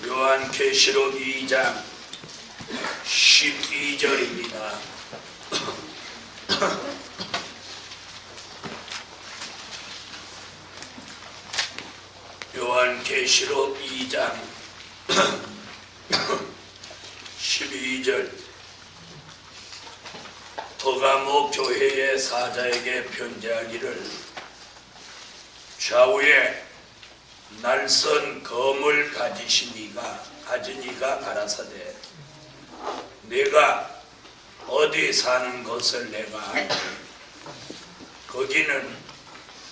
요한계시록 2장 12절입니다. 요한계시록 2장 12절. 퍼가모 교회의 사자에게 편지하기를, 좌우에 날선 검을 가지니가 가라사대, 내가 어디 사는 것을 내가 알고 거기는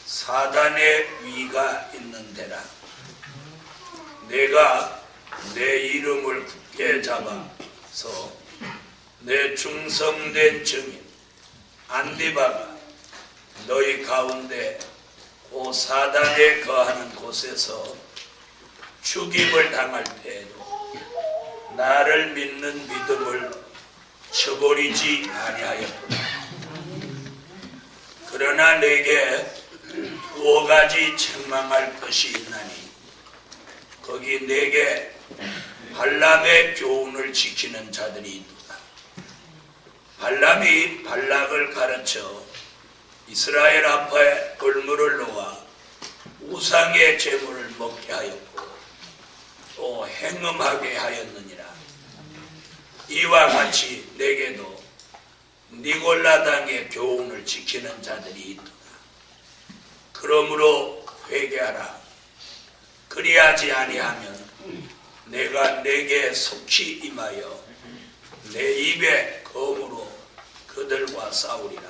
사단의 위가 있는 데라. 내가 내 이름을 굳게 잡아서 내 충성된 증인 안디바가 너희 가운데 그 사단에 거하는 곳에서 죽임을 당할 때에도 나를 믿는 믿음을 저버리지 아니하였구나. 그러나 내게 두어 가지 책망할 것이 있나니 거기 내게 발람의 교훈을 지키는 자들이 있도다. 발람이 발락을 가르쳐 이스라엘 앞에 돌물을 놓아 우상의 제물을 먹게 하였고 또 행음하게 하였느니라. 이와 같이 내게도 니골라당의 교훈을 지키는 자들이 있도다. 그러므로 회개하라. 그리하지 아니하면 내가 내게 속히 임하여 내 입에 검으로 그들과 싸우리라.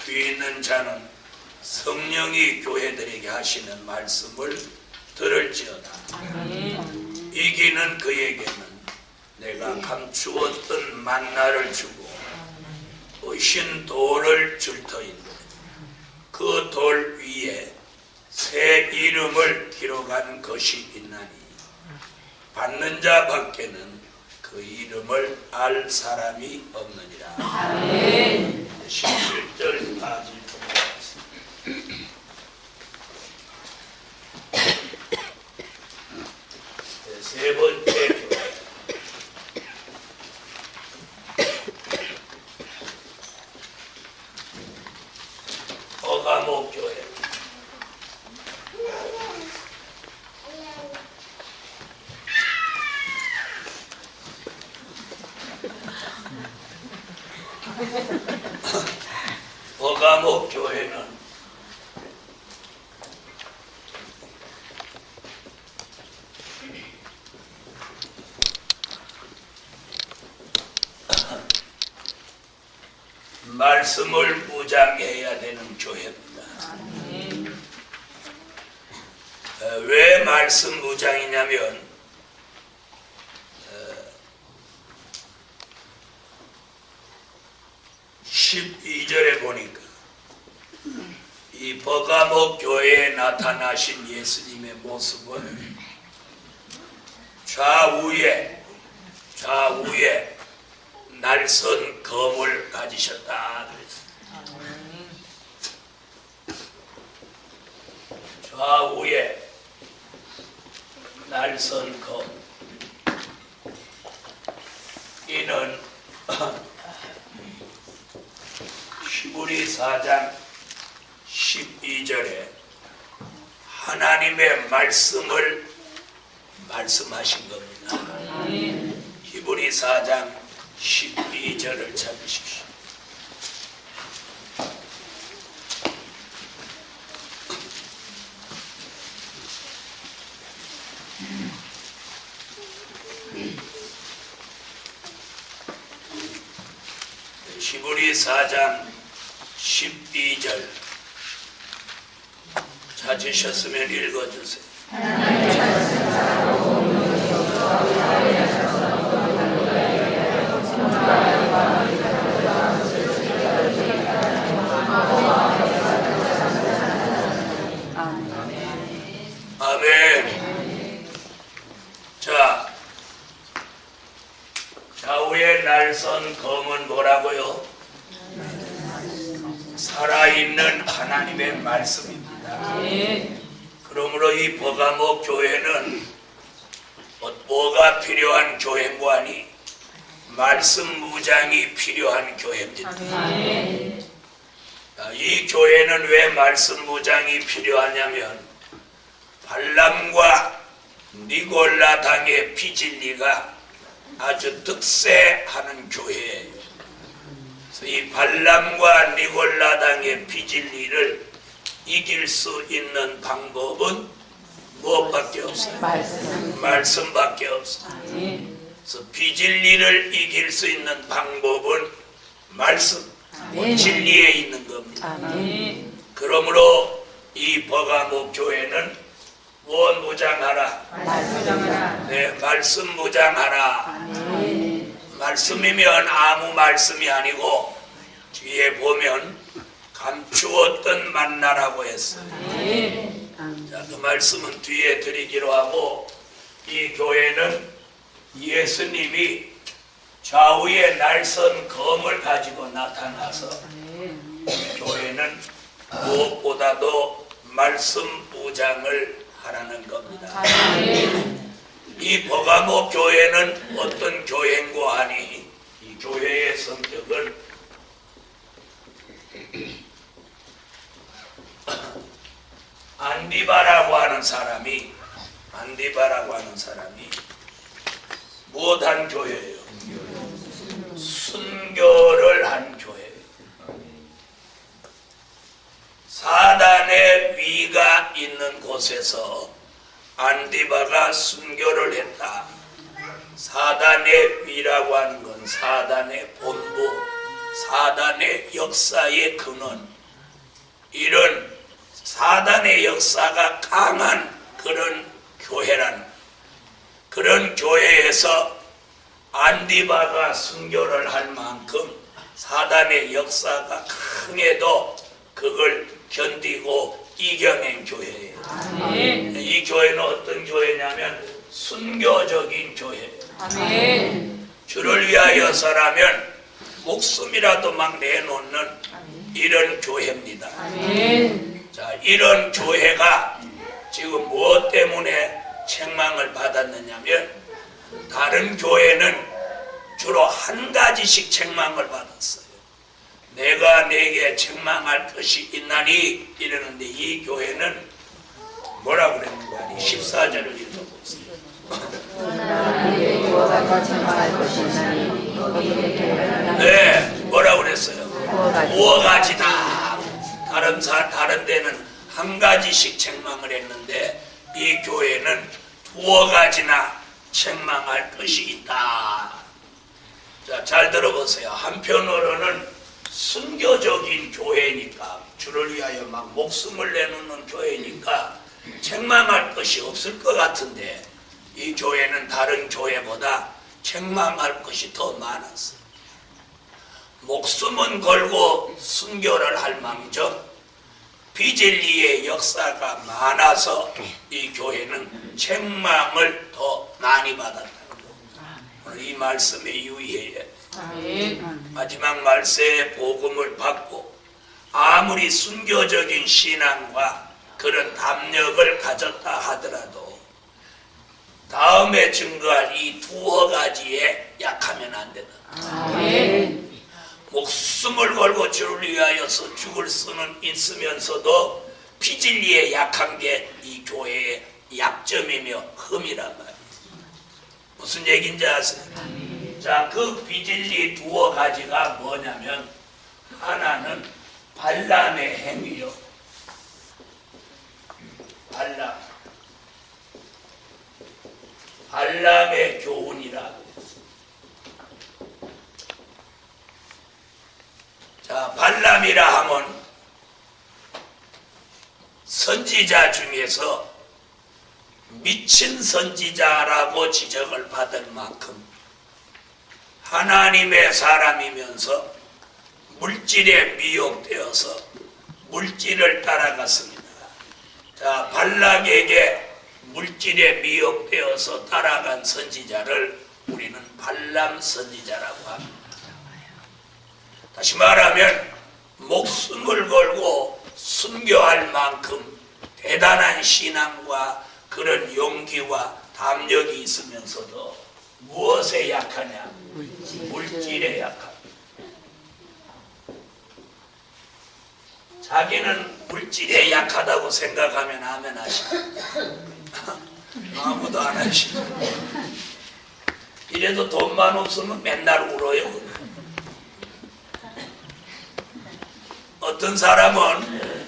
귀 있는 자는 성령이 교회들에게 하시는 말씀을 들을지어다. 이기는 그에게는 내가 감추었던 만나를 주고 으신 돌을 줄 터인데 그 돌 위에 새 이름을 기록한 것이 있나니 받는 자 밖에는 그 이름을 알 사람이 없느니라. 17절까지 보겠습니다. 세 번째 교회. 퍼가모 교회. 퍼가모 교회는 말씀을 무장해야 되는 교회입니다. 왜 말씀 무장이냐면 12절에 보니까 이 퍼가모 교회에 나타나신 예수님의 모습은 좌우에 날선 검을 가지셨다 그랬어요. 좌우에 날선 검. 이는 히브리 4장 12절에 하나님의 말씀을 말씀하신 겁니다. 히브리 4장 12절을 찾으십시오. 히브리 4장 12절 찾으셨으면 읽어주세요. 아멘. 자, 좌우에 날선 검은 뭐라고요? 살아있는 하나님의 말씀입니다. 그러므로 이 퍼가모 교회는 뭐가 필요한 교회관이 말씀 무장이 필요한 교회입니다. 이 교회는 왜 말씀 무장이 필요하냐면 발람과 니골라 당의 피진리가 아주 득세하는 교회예요. 그래서 이 발람과 니골라 당의 피진리를 이길 수 있는 방법은 무엇밖에 없어요? 말씀밖에 없어요. 그래서 비진리를 이길 수 있는 방법은 말씀, 진리에 있는 겁니다. 그러므로 이 버가모 교회는 무엇 무장하라? 네, 말씀 무장하라. 말씀이면 아무 말씀이 아니고 뒤에 보면 감추었던 만나라고 했어요. 자, 그 말씀은 뒤에 드리기로 하고, 이 교회는 예수님이 좌우에 날선 검을 가지고 나타나서 교회는 무엇보다도 말씀 무장을 하라는 겁니다. 이 버가모 교회는 어떤 교회인고 하니 이 교회의 성격은 안디바라고 하는 사람이 무엇한 교회예요? 순교를 한 교회예요. 사단의 위가 있는 곳에서 안디바가 순교를 했다. 사단의 위라고 하는 건 사단의 본부, 사단의 역사의 근원, 이런 사단의 역사가 강한 그런 교회라는, 그런 교회에서 안디바가 순교를 할 만큼 사단의 역사가 강해도 그걸 견디고 이겨낸 교회예요. 이 교회는 어떤 교회냐면 순교적인 교회예요. 주를 위하여서라면 목숨이라도 막 내놓는 이런 교회입니다. 자, 이런 교회가 지금 무엇 때문에 책망을 받았느냐면 다른 교회는 주로 한 가지씩 책망을 받았어요. 내가 내게 책망할 것이 있나니 이러는데 이 교회는 뭐라고 그랬는가? 14절을 읽어보세요. 네, 뭐라고 그랬어요? 두어 가지다. 다른 데는 한 가지씩 책망을 했는데 이 교회는 두어 가지나 책망할 것이 있다. 자, 잘 들어보세요. 한편으로는 순교적인 교회니까, 주를 위하여 막 목숨을 내놓는 교회니까 책망할 것이 없을 것 같은데 이 교회는 다른 교회보다 책망할 것이 더 많았어요. 목숨은 걸고 순교를 할 망정 비진리의 역사가 많아서 이 교회는 책망을 더 많이 받았다는 겁니다. 오늘 이 말씀에 유의해야 돼요. 마지막 말세의 복음을 받고 아무리 순교적인 신앙과 그런 담력을 가졌다 하더라도 다음에 증거할 이 두어 가지에 약하면 안 된다. 목숨을 걸고 주를 위하여서 죽을 수는 있으면서도 피진리에 약한 게 이 교회의 약점이며 흠이란 말이에요. 무슨 얘기인지 아세요? 자, 그 비진리 두어 가지가 뭐냐면 하나는 발람의 행위요. 발람의 교훈이라. 자, 발람이라 하면 선지자 중에서 미친 선지자라고 지적을 받을 만큼 하나님의 사람이면서 물질에 미혹되어서 물질을 따라갔습니다. 자, 발락에게 물질에 미혹되어서 따라간 선지자를 우리는 발람 선지자라고 합니다. 다시 말하면 목숨을 걸고 순교할 만큼 대단한 신앙과 그런 용기와 담력이 있으면서도 무엇에 약하냐? 물질에 약하다. 자기는 물질에 약하다고 생각하면 아멘 하시고 아무도 안 하시고 이래도 돈만 없으면 맨날 울어요. 어떤 사람은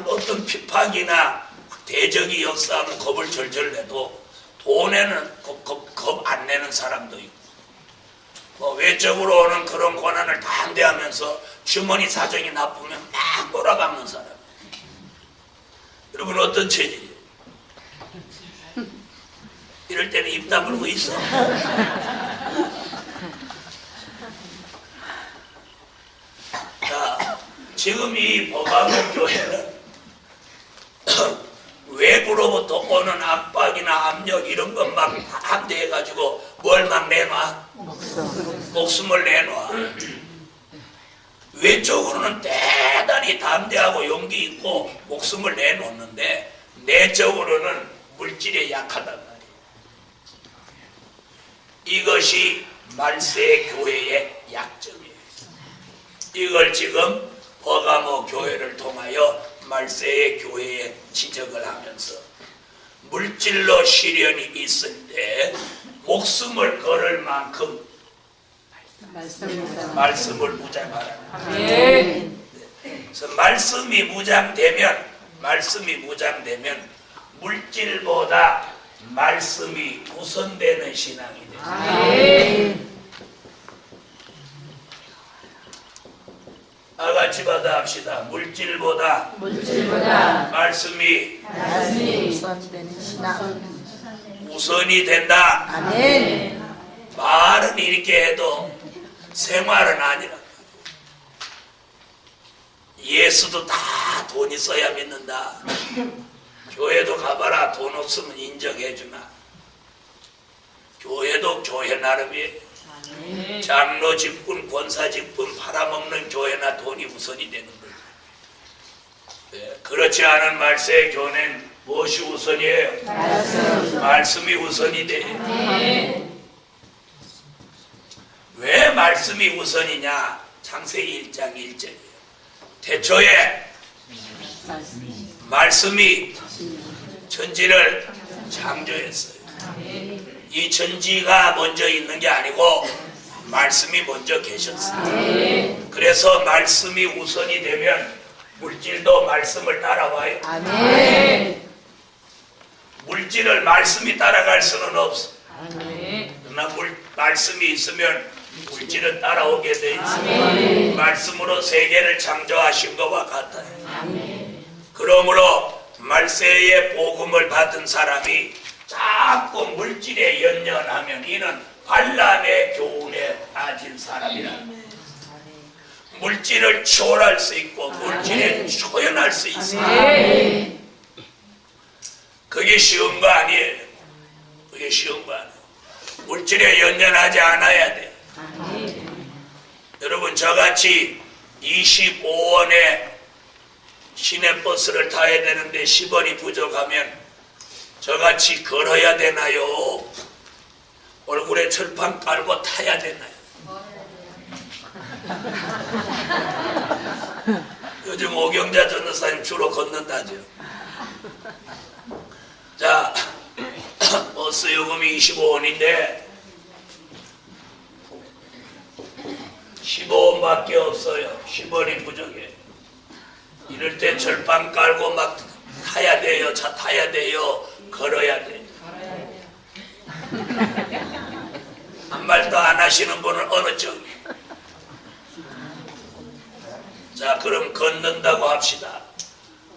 어떤 핍박이나 대적이 역사하면 겁을 절절 내도 돈에는 겁 안 내는 사람도 있고 외적으로 오는 그런 고난을 다 항대하면서 주머니 사정이 나쁘면 막 몰아박는 사람. 여러분 어떤 체질이에요? 이럴 때는 입 다물고 있어. 자, 지금 이 버가모 교회는 외부로부터 오는 압박이나 압력 이런 것 막 함대해가지고 뭘 막 내놔? 목숨을 내놔. 외적으로는 대단히 담대하고 용기 있고 목숨을 내놓는데 내적으로는 물질에 약하단 말이에요. 이것이 말세 교회의 약점이에요. 이걸 지금 버가모 교회를 통하여 말세의 교회에 지적을 하면서 물질로 시련이 있을 때 목숨을 걸을 만큼 말씀을 무장하라. 그래서 말씀이 무장되면 물질보다 말씀이 우선되는 신앙이 됩니다. 다같이 받아합시다. 물질보다 말씀이 우선이 된다. 아멘. 말은 이렇게 해도 생활은 아니라. 예수도 다 돈 있어야 믿는다. 교회도 가봐라. 돈 없으면 인정해주나. 교회도 교회 나름이에요. 장로 직분, 권사 직분 팔아먹는 교회나 돈이 우선이 되는 거예요. 네, 그렇지 않은 말세의 교회는 무엇이 우선이에요? 말씀이 우선이 돼요. 왜 말씀이 우선이냐? 창세기 1장 1절이에요. 태초에 말씀이 천지를 창조했어요. 이 천지가 먼저 있는 게 아니고 말씀이 먼저 계셨어요. 그래서 말씀이 우선이 되면 물질도 말씀을 따라와요. 물질을 말씀이 따라갈 수는 없어. 그러나 말씀이 있으면 물질은 따라오게 돼 있어요. 말씀으로 세계를 창조하신 것과 같아요. 그러므로 말세의 복음을 받은 사람이 자꾸 물질에 연연하면 이는 발람의 교훈에 빠진 사람이라. 물질을 초월할 수 있고 물질에 초연할 수 있어요. 그게 쉬운 거 아니에요. 그게 쉬운 거 아니에요. 물질에 연연하지 않아야 돼. 여러분 저같이 25원에 시내버스를 타야 되는데 10원이 부족하면 저같이 걸어야 되나요? 얼굴에 철판 깔고 타야 되나요? 요즘 오경자 전도사님 주로 걷는다죠. 자, 버스 요금이 25원인데 15원밖에 없어요. 10원이 부족해. 이럴 때 철판 깔고 막 타야 돼요. 차 타야 돼요. 걸어야 돼요. 한 말도 안 하시는 분은 어느 쪽? 자, 그럼 걷는다고 합시다.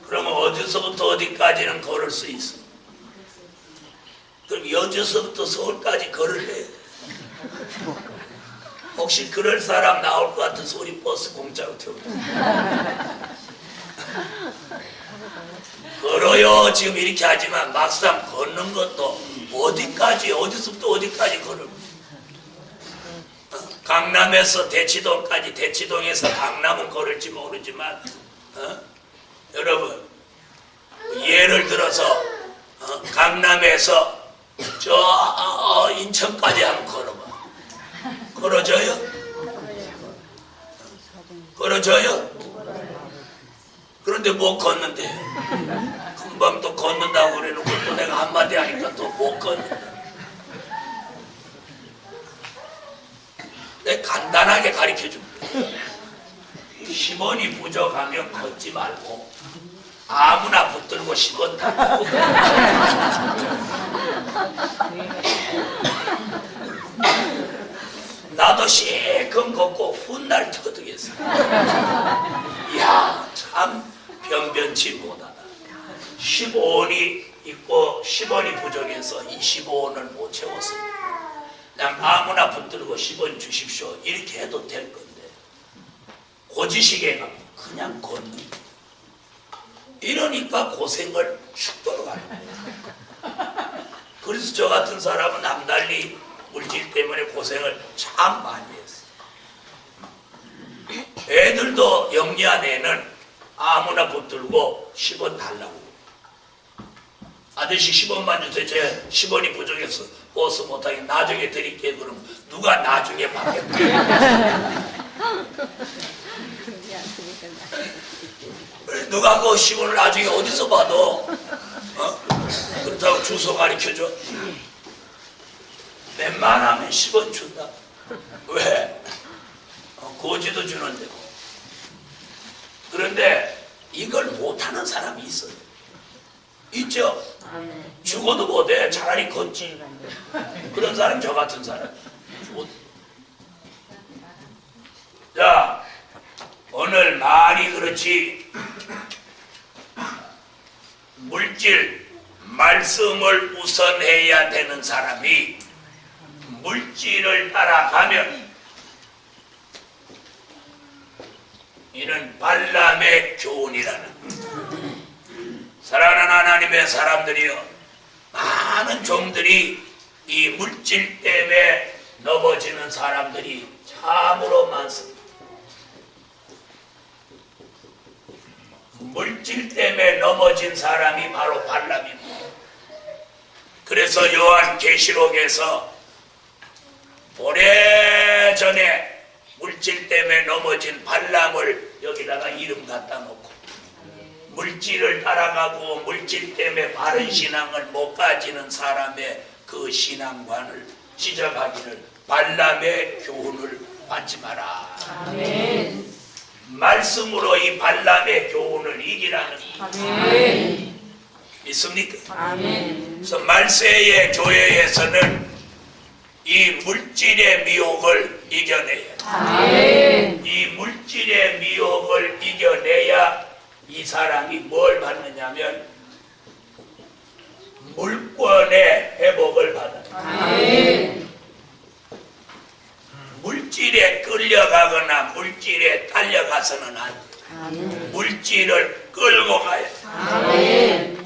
그러면 어디서부터 어디까지는 걸을 수 있어? 그럼 여주서부터 서울까지 걸을래요? 혹시 그럴 사람 나올 것 같아서 우리 버스 공짜로 태우자. 걸어요. 지금 이렇게 하지만 막상 걷는 것도 어디까지 어디서부터 어디까지 걸을. 강남에서 대치동까지 대치동에서 강남은 걸을지 모르지만 여러분 예를 들어서 강남에서 저 인천까지 한번 걸어봐. 걸어져요? 걸어져요? 그런데 못 걷는데 금방 또 걷는다고 그래놓고 또 내가 한마디 하니까 또 못 걷는다. 내가 간단하게 가르쳐줍니다. 10원이 부족하면 걷지 말고 아무나 붙들고 10원 달라고. 나도 실컷 걷고 훗날 터득했어. 이야, 참 변변치 못하다. 15원이 있고 10원이 부족해서 25원을 못 채웠습니다. 그냥 아무나 붙들고 10원 주십시오 이렇게 해도 될 건데 고지식에 가면 그냥 걷는 거야. 이러니까 고생을 축도로 가는 거야. 그래서 저 같은 사람은 남달리 물질 때문에 고생을 참 많이 했어. 애들도 영리한 애는 아무나 붙들고 10원 달라고. 아저씨 10원만 주세요. 제가 10원이 부족해서 버스 못하게 나중에 드릴게요. 그럼 누가 나중에 받겠다. 누가 그 10원을 나중에 어디서 받아? 그렇다고 주소 가르쳐줘? 웬만하면 10원 준다. 왜? 고지도 주는데 뭐. 그런데 이걸 못하는 사람이 있어요. 있죠? 죽어도 못해. 차라리 걷지. 그런 사람 저 같은 사람. 자, 오늘 말이 그렇지 물질, 말씀을 우선해야 되는 사람이 물질을 따라가면 이는 발람의 교훈이라는. 사랑하는 하나님의 사람들이여, 많은 종들이 이 물질 때문에 넘어지는 사람들이 참으로 많습니다. 물질 때문에 넘어진 사람이 바로 발람입니다. 그래서 요한계시록에서 오래전에 물질 때문에 넘어진 발람을 여기다가 이름 갖다 놓고 물질을 따라가고 물질 때문에 바른 신앙을 못 가지는 사람의 그 신앙관을 지적하기를 발람의 교훈을 받지 마라. 아멘. 말씀으로 이 발람의 교훈을 이기라는. 아멘. 믿습니까? 아멘. 그래서 말세의 교회에서는 이 물질의 미혹을 이겨내야 돼. 아멘. 이 물질의 미혹을 이겨내야 이 사람이 뭘 받느냐면 물권의 회복을 받아요. 아멘. 물질에 끌려가거나 물질에 딸려가서는 안 돼. 아멘. 물질을 끌고 가야 돼. 아멘.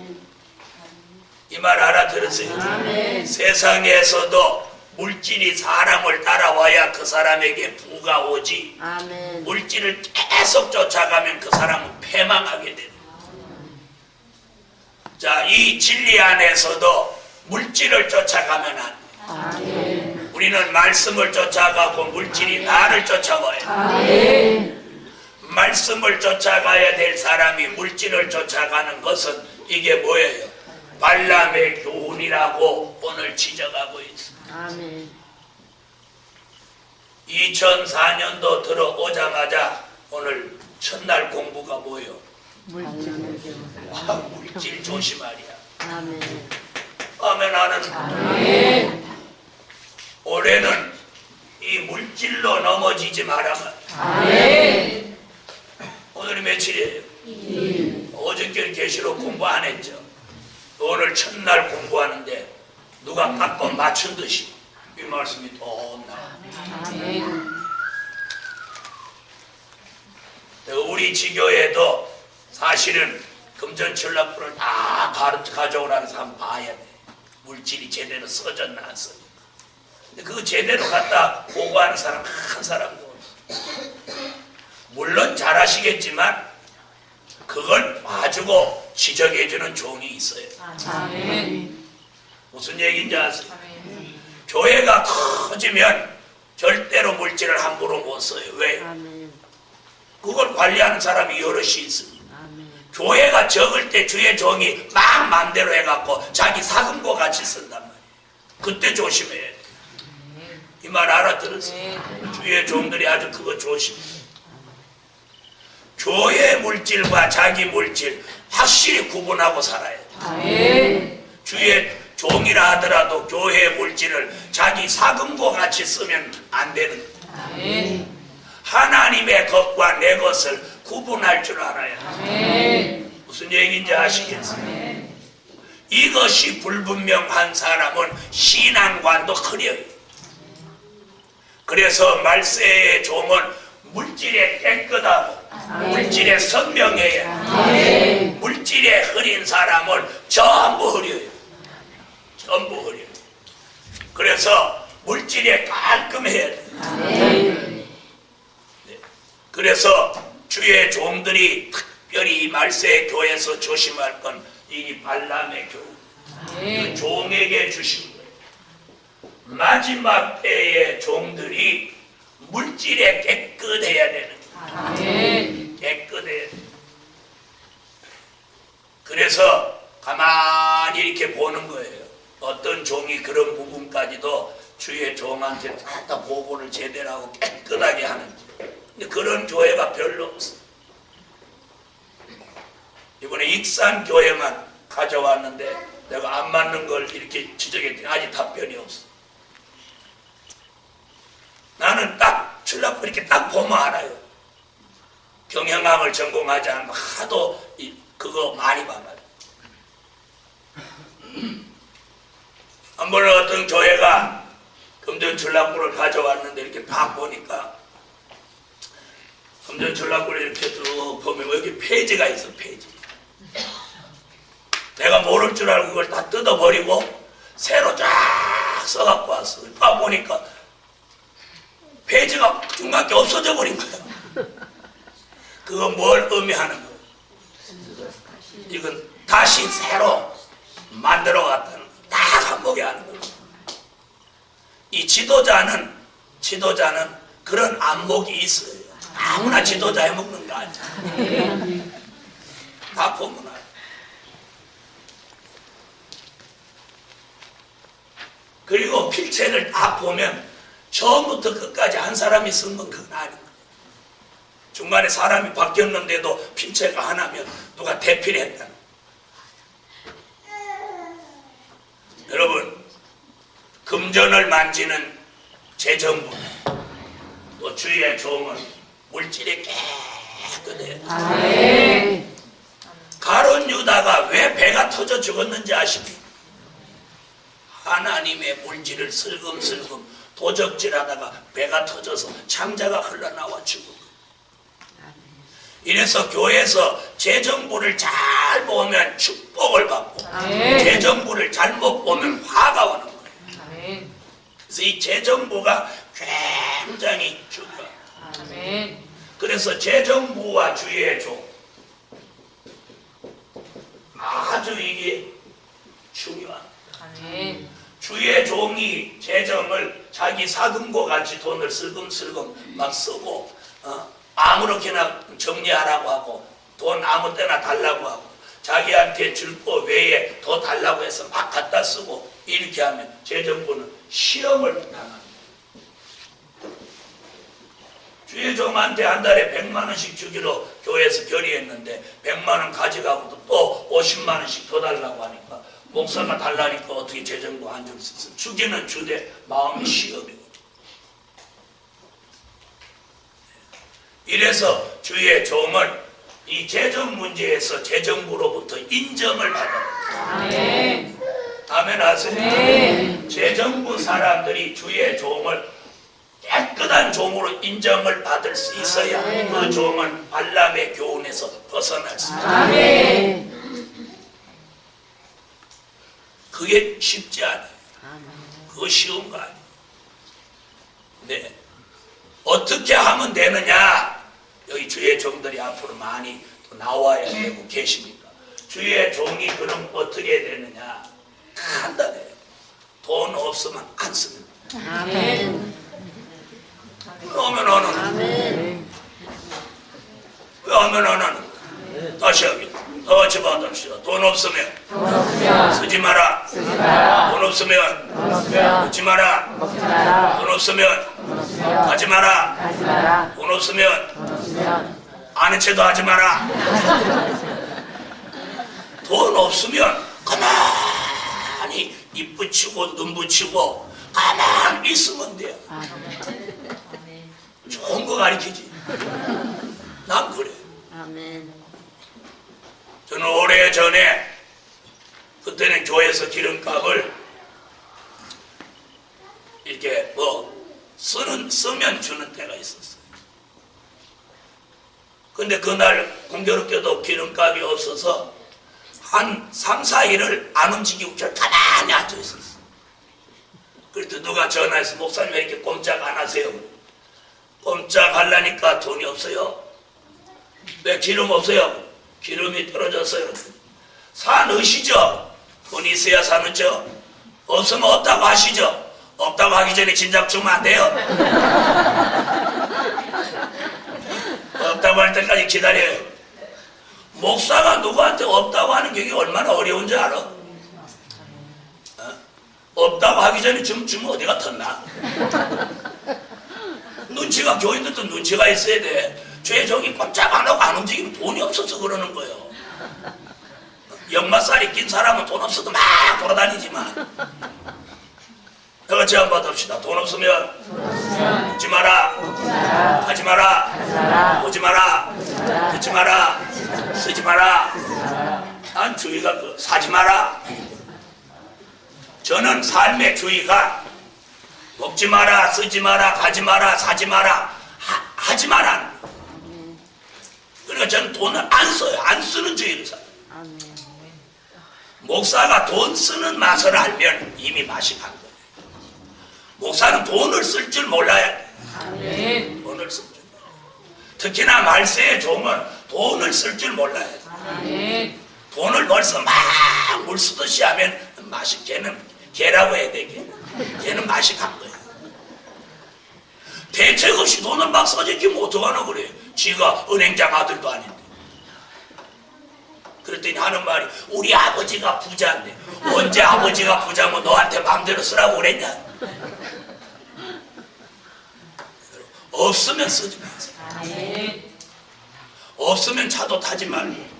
이 말 알아들으세요? 아멘. 세상에서도 물질이 사람을 따라와야 그 사람에게 부가 오지. 아멘. 물질을 계속 쫓아가면 그 사람은 패망하게 되는. 자, 이 진리 안에서도 물질을 쫓아가면 안 돼. 아멘. 우리는 말씀을 쫓아가고 물질이 나를 쫓아와야 돼. 아멘. 말씀을 쫓아가야 될 사람이 물질을 쫓아가는 것은 이게 뭐예요? 발람의 교훈이라고 오늘 지적하고 있습니다. 아멘. 2004년도 들어오자마자 오늘 첫날 공부가 뭐예요? 물질 조심하랴. 아멘. 아멘. 나는 아멘. 올해는 이 물질로 넘어지지 말아만. 아멘. 오늘이 며칠이에요? 어저께 계시록 공부 안 했죠? 오늘 첫날 공부하는데 누가 깎아 맞춘 듯이 이 말씀이 더 나와. 아멘. 우리 지교에도 사실은 금전철학부를 다 가져오라는 사람 봐야 돼. 물질이 제대로 써졌나 안 써졌나. 근데 그거 제대로 갖다 보고하는 사람 한 사람도 없어. 물론 잘하시겠지만 그걸 봐주고 지적해주는 종이 있어요. 아멘. 무슨 얘기인지 아세요? 아멘. 교회가 커지면 절대로 물질을 함부로 못 써요. 왜? 아멘. 그걸 관리하는 사람이 여럿이 있으니. 아멘. 교회가 적을 때 주의 종이 막 맘대로 해갖고 자기 사금과 같이 쓴단 말이에요. 그때 조심해야 돼. 이 말 알아들으세요? 주의 종들이 아주 그거 조심해. 교회 물질과 자기 물질 확실히 구분하고 살아야 돼. 아멘. 주의 종이라 하더라도 교회 물질을 자기 사금과 같이 쓰면 안 되는 거예요. 아멘. 하나님의 것과 내 것을 구분할 줄 알아야 돼. 아멘. 무슨 얘기인지 아시겠어요? 이것이 불분명한 사람은 신앙관도 흐려요. 그래서 말세의 종은 물질에 깨끗하고 물질에 선명해야 돼. 물질에 흐린 사람을 전부 흐려요. 전부 흐려요. 그래서 물질에 깔끔해야 돼. 네. 그래서 주의 종들이 특별히 이 말세의 교회에서 조심할 건 이 발람의 교훈. 그 종에게 주신 거예요. 마지막 때의 종들이 물질에 깨끗해야 되는 거예요. 깨끗해야 돼요. 그래서 가만히 이렇게 보는 거예요. 어떤 종이 그런 부분까지도 주의 종한테 다 보고를 제대로 하고 깨끗하게 하는지. 근데 그런 교회가 별로 없어. 이번에 익산 교회만 가져왔는데 내가 안 맞는 걸 이렇게 지적했더니 아직 답변이 없어. 나는 딱 출납부 이렇게 딱 보면 알아요. 경영학을 전공하지 않으면 하도 그거 많이 봐가지고. 한 번 어떤 교회가 금전 출납부를 가져왔는데 이렇게 딱 보니까 금전 출납부를 이렇게 쭉 보면 여기 페이지가 있어. 페이지. 내가 모를 줄 알고 그걸 다 뜯어버리고 새로 쫙 써갖고 왔어. 딱 보니까 페이지가 중간에 없어져 버린 거야. 그거 뭘 의미하는 거야? 이건 다시 새로 만들어 갔다는 거야. 딱 한복에 하는 거야. 이 지도자는 그런 안목이 있어요. 아무나 지도자 해먹는 거 아니야. 다 보면 알아. 그리고 필체를 다 보면 처음부터 끝까지 한 사람이 쓴 건 그건 아닌 거예요. 중간에 사람이 바뀌었는데도 필체가 하나면 누가 대필 했다는 거예요. 여러분, 금전을 만지는 재정부 또 주의 종은 물질이 깨끗해요. 가룟 유다가 왜 배가 터져 죽었는지 아십니까? 하나님의 물질을 슬금슬금 도적질하다가 배가 터져서 창자가 흘러나와 죽은 거예요. 이래서 교회에서 재정부를 잘 보면 축복을 받고 재정부를 잘못 보면 화가 오는 거예요. 그래서 이 재정부가 굉장히 중요해요. 그래서 재정부와 주의 종 아주 이게 중요합니다. 주의 종이 재정을 자기 사금과 같이 돈을 슬금슬금 막 쓰고 아무렇게나 정리하라고 하고 돈 아무 때나 달라고 하고 자기한테 줄 거 외에 더 달라고 해서 막 갖다 쓰고 이렇게 하면 재정부는 시험을 당합니다. 주의 종한테 한 달에 100만 원씩 주기로 교회에서 결의했는데 100만 원 가져가고 또 50만 원씩 더 달라고 하니까 목사가 달라니까 어떻게 재정부 안 줄 수 있어. 주기는 주되 마음이 시험이고. 이래서 주의 종은 이 재정 문제에서 재정부로부터 인정을 받아요. 아멘 하세요. 재정부 사람들이 주의 종을 깨끗한 종으로 인정을 받을 수 있어야 그 종은 발람의 교훈에서 벗어날 수 있어요. 그게 쉽지 않아요. 그거 쉬운 거 아니에요. 네. 어떻게 하면 되느냐? 여기 주의 종들이 앞으로 많이 또 나와야 되고 계십니까? 주의 종이 그럼 어떻게 되느냐? 간단해요. 돈 없으면 안 씁니다. 아멘. 그러면 안 하는 아멘. 왜 하면 안 하는 다시 하기 더 집어넣읍시다. 돈 없으면 돈 없으면 쓰지 마라. 쓰지 마라. 돈 없으면 돈 없으면 먹지 마라. 먹지 마라. 돈 없으면 돈 없으면 가지 마라. 가지 마라. 돈 없으면 돈 없으면 아는 체도 하지 마라. 돈 없으면 가만히 입 붙이고 눈 붙이고 가만히 있으면 돼요. 좋은 거 가르치지. 난 그래. 아멘. 저는 오래전에 그때는 교회에서 기름값을 이렇게 쓰면 주는 때가 있었어요. 근데 그날 공교롭게도 기름값이 없어서 한 3, 4일을 안 움직이고 저 가만히 앉아 있었어. 그래도 누가 전화해서 목사님 왜 이렇게 꼼짝 안 하세요? 꼼짝 하려니까 돈이 없어요. 왜 기름 없어요? 기름이 떨어졌어요. 사넣으시죠? 돈이 있어야 사넣죠? 없으면 없다고 하시죠? 없다고 하기 전에 진작 주면 안 돼요? 없다고 할 때까지 기다려요. 목사가 누구한테 없다고 하는 게 얼마나 어려운 줄 알아? 없다고 하기 전에 주면 어디가 텄나? 눈치가, 교인들도 눈치가 있어야 돼. 죄종이 꼼짝 안 하고 안 움직이면 돈이 없어서 그러는 거예요. 역마살이 낀 사람은 돈 없어도 막 돌아다니지만. 내가 제안 받읍시다. 돈 없으면 먹지 마라. 하지 마라. 오지 마라. 듣지 마라. 쓰지 마라. 난 주의가 사지 마라. 저는 삶의 주의가 먹지 마라, 쓰지 마라, 가지 마라, 사지 마라, 하지 마라. 그러니까 저는 돈을 안 써요. 안 쓰는 주의를 써요. 목사가 돈 쓰는 맛을 알면 이미 맛이 간 거예요. 목사는 돈을 쓸 줄 몰라야 돼. 돈을 쓸 줄 몰라요. 특히나 말세의 종은 돈을 쓸 줄 몰라야 돼. 돈을 벌써 막 물 쓰듯이 하면 맛이, 개라고 해야 돼. 걔는 맛이 간 거예요. 대책 없이 돈을 막 써제끼면 어떡하나 그래. 지가 은행장 아들도 아닌데. 그랬더니 하는 말이 우리 아버지가 부자인데 언제 아버지가 부자면 너한테 마음대로 쓰라고 그랬냐. 없으면 쓰지 마세요. 없으면 차도 타지 말고.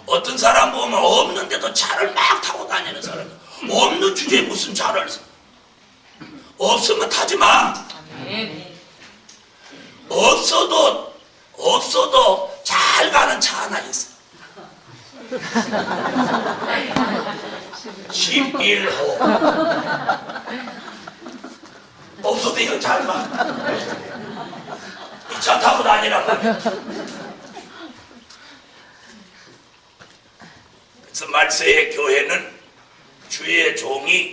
어떤 사람 보면 없는데도 차를 막 타고 다니는 사람. 없는 주제에 무슨 차를 써. 없으면 타지 마. 없어도 잘 가는 차 하나 있어. 11호. 없어도 이거 잘 가. 이 차 타고 다니란 말이야. 그래서 말세의 교회는 주의 종이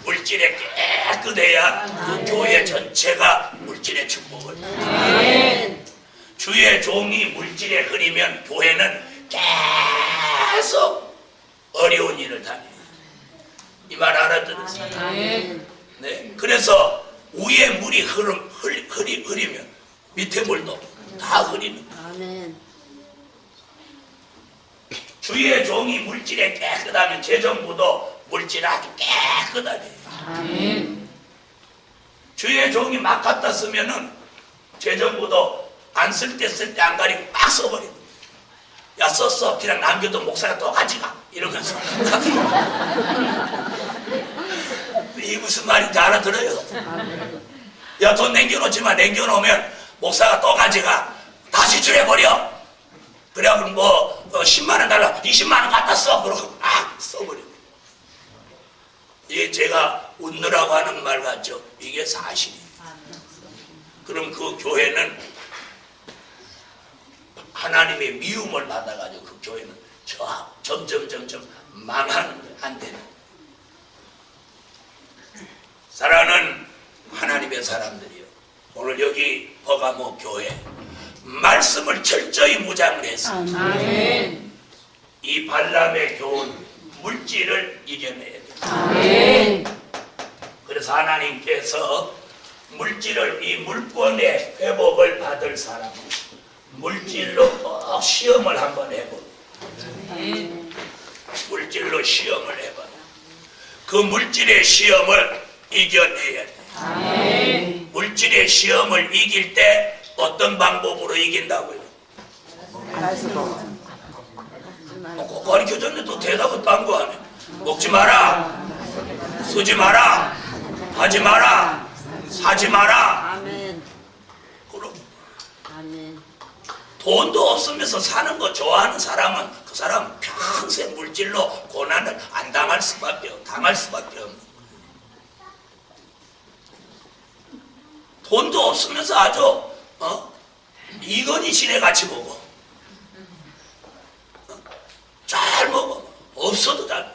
물질에 깨끗해야 그 교회 전체가 물질의 축복을 받아요. 주의 종이 물질에 흐리면 교회는 계속 어려운 일을 다녀요. 이 말 알아들으세요? 네. 그래서 위에 물이 흐리면 밑에 물도 다 흐리는 거예요. 주의 종이 물질에 깨끗하면 재정부도 물질에 아주 깨끗하게. 주의 종이 막 갖다 쓰면은 재정부도 안 쓸 때 안 가리고 막 써버리고. 야, 썼어. 그냥 남겨도 목사가 또 가져가. 이러면서. 이 무슨 말인지 알아들어요? 야, 돈 남겨놓지 마. 남겨놓으면 목사가 또 가져가. 다시 줄여버려. 그래, 그럼 10만원 달라. 20만원 갖다 써. 그러고 써버려. 이게 제가 웃느라고 하는 말 같죠? 이게 사실이에요. 그럼 그 교회는 하나님의 미움을 받아가지고 그 교회는 점점 망하는 거예요. 안 되는 거예요. 사랑하는 하나님의 사람들이요. 오늘 여기 버가모 교회 말씀을 철저히 무장을 했어요. 이 발람의 교훈, 물질을 이겨내야 돼. 아멘. 그래서 하나님께서 물질을, 이 물권의 회복을 받을 사람은 물질로 꼭 시험을 한번 해보고, 물질로 시험을 해봐. 그 물질의 시험을 이겨내야 돼. 아멘. 물질의 시험을 이길 때 어떤 방법으로 이긴다고요? 가르쳐줬는데 대답을 딴 거 아니야. 먹지 마라, 쓰지 마라, 하지 마라, 사지 마라. 아멘. 그럼 아멘. 돈도 없으면서 사는 거 좋아하는 사람은 그 사람은 평생 물질로 고난을 안 당할 수밖에 없는 거예요. 돈도 없으면서 아주 이건희 신의 같이 먹어. 잘 먹어. 없어도 잘 먹어.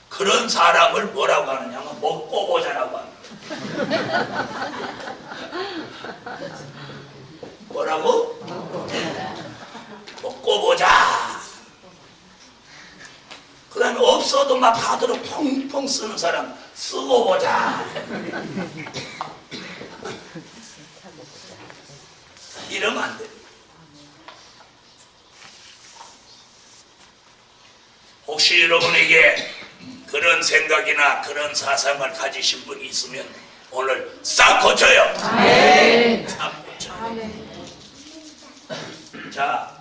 그런 사람을 뭐라고 하느냐면 먹고 보자라고 합니다. 뭐라고? 먹고 보자. 그 다음에 없어도 막 카드로 펑펑 쓰는 사람 쓰고 보자. 이러면 안 돼. 혹시 여러분에게 그런 생각이나 그런 사상을 가지신 분이 있으면 오늘 싹 고쳐요. 아멘. 싹 고쳐요. 자,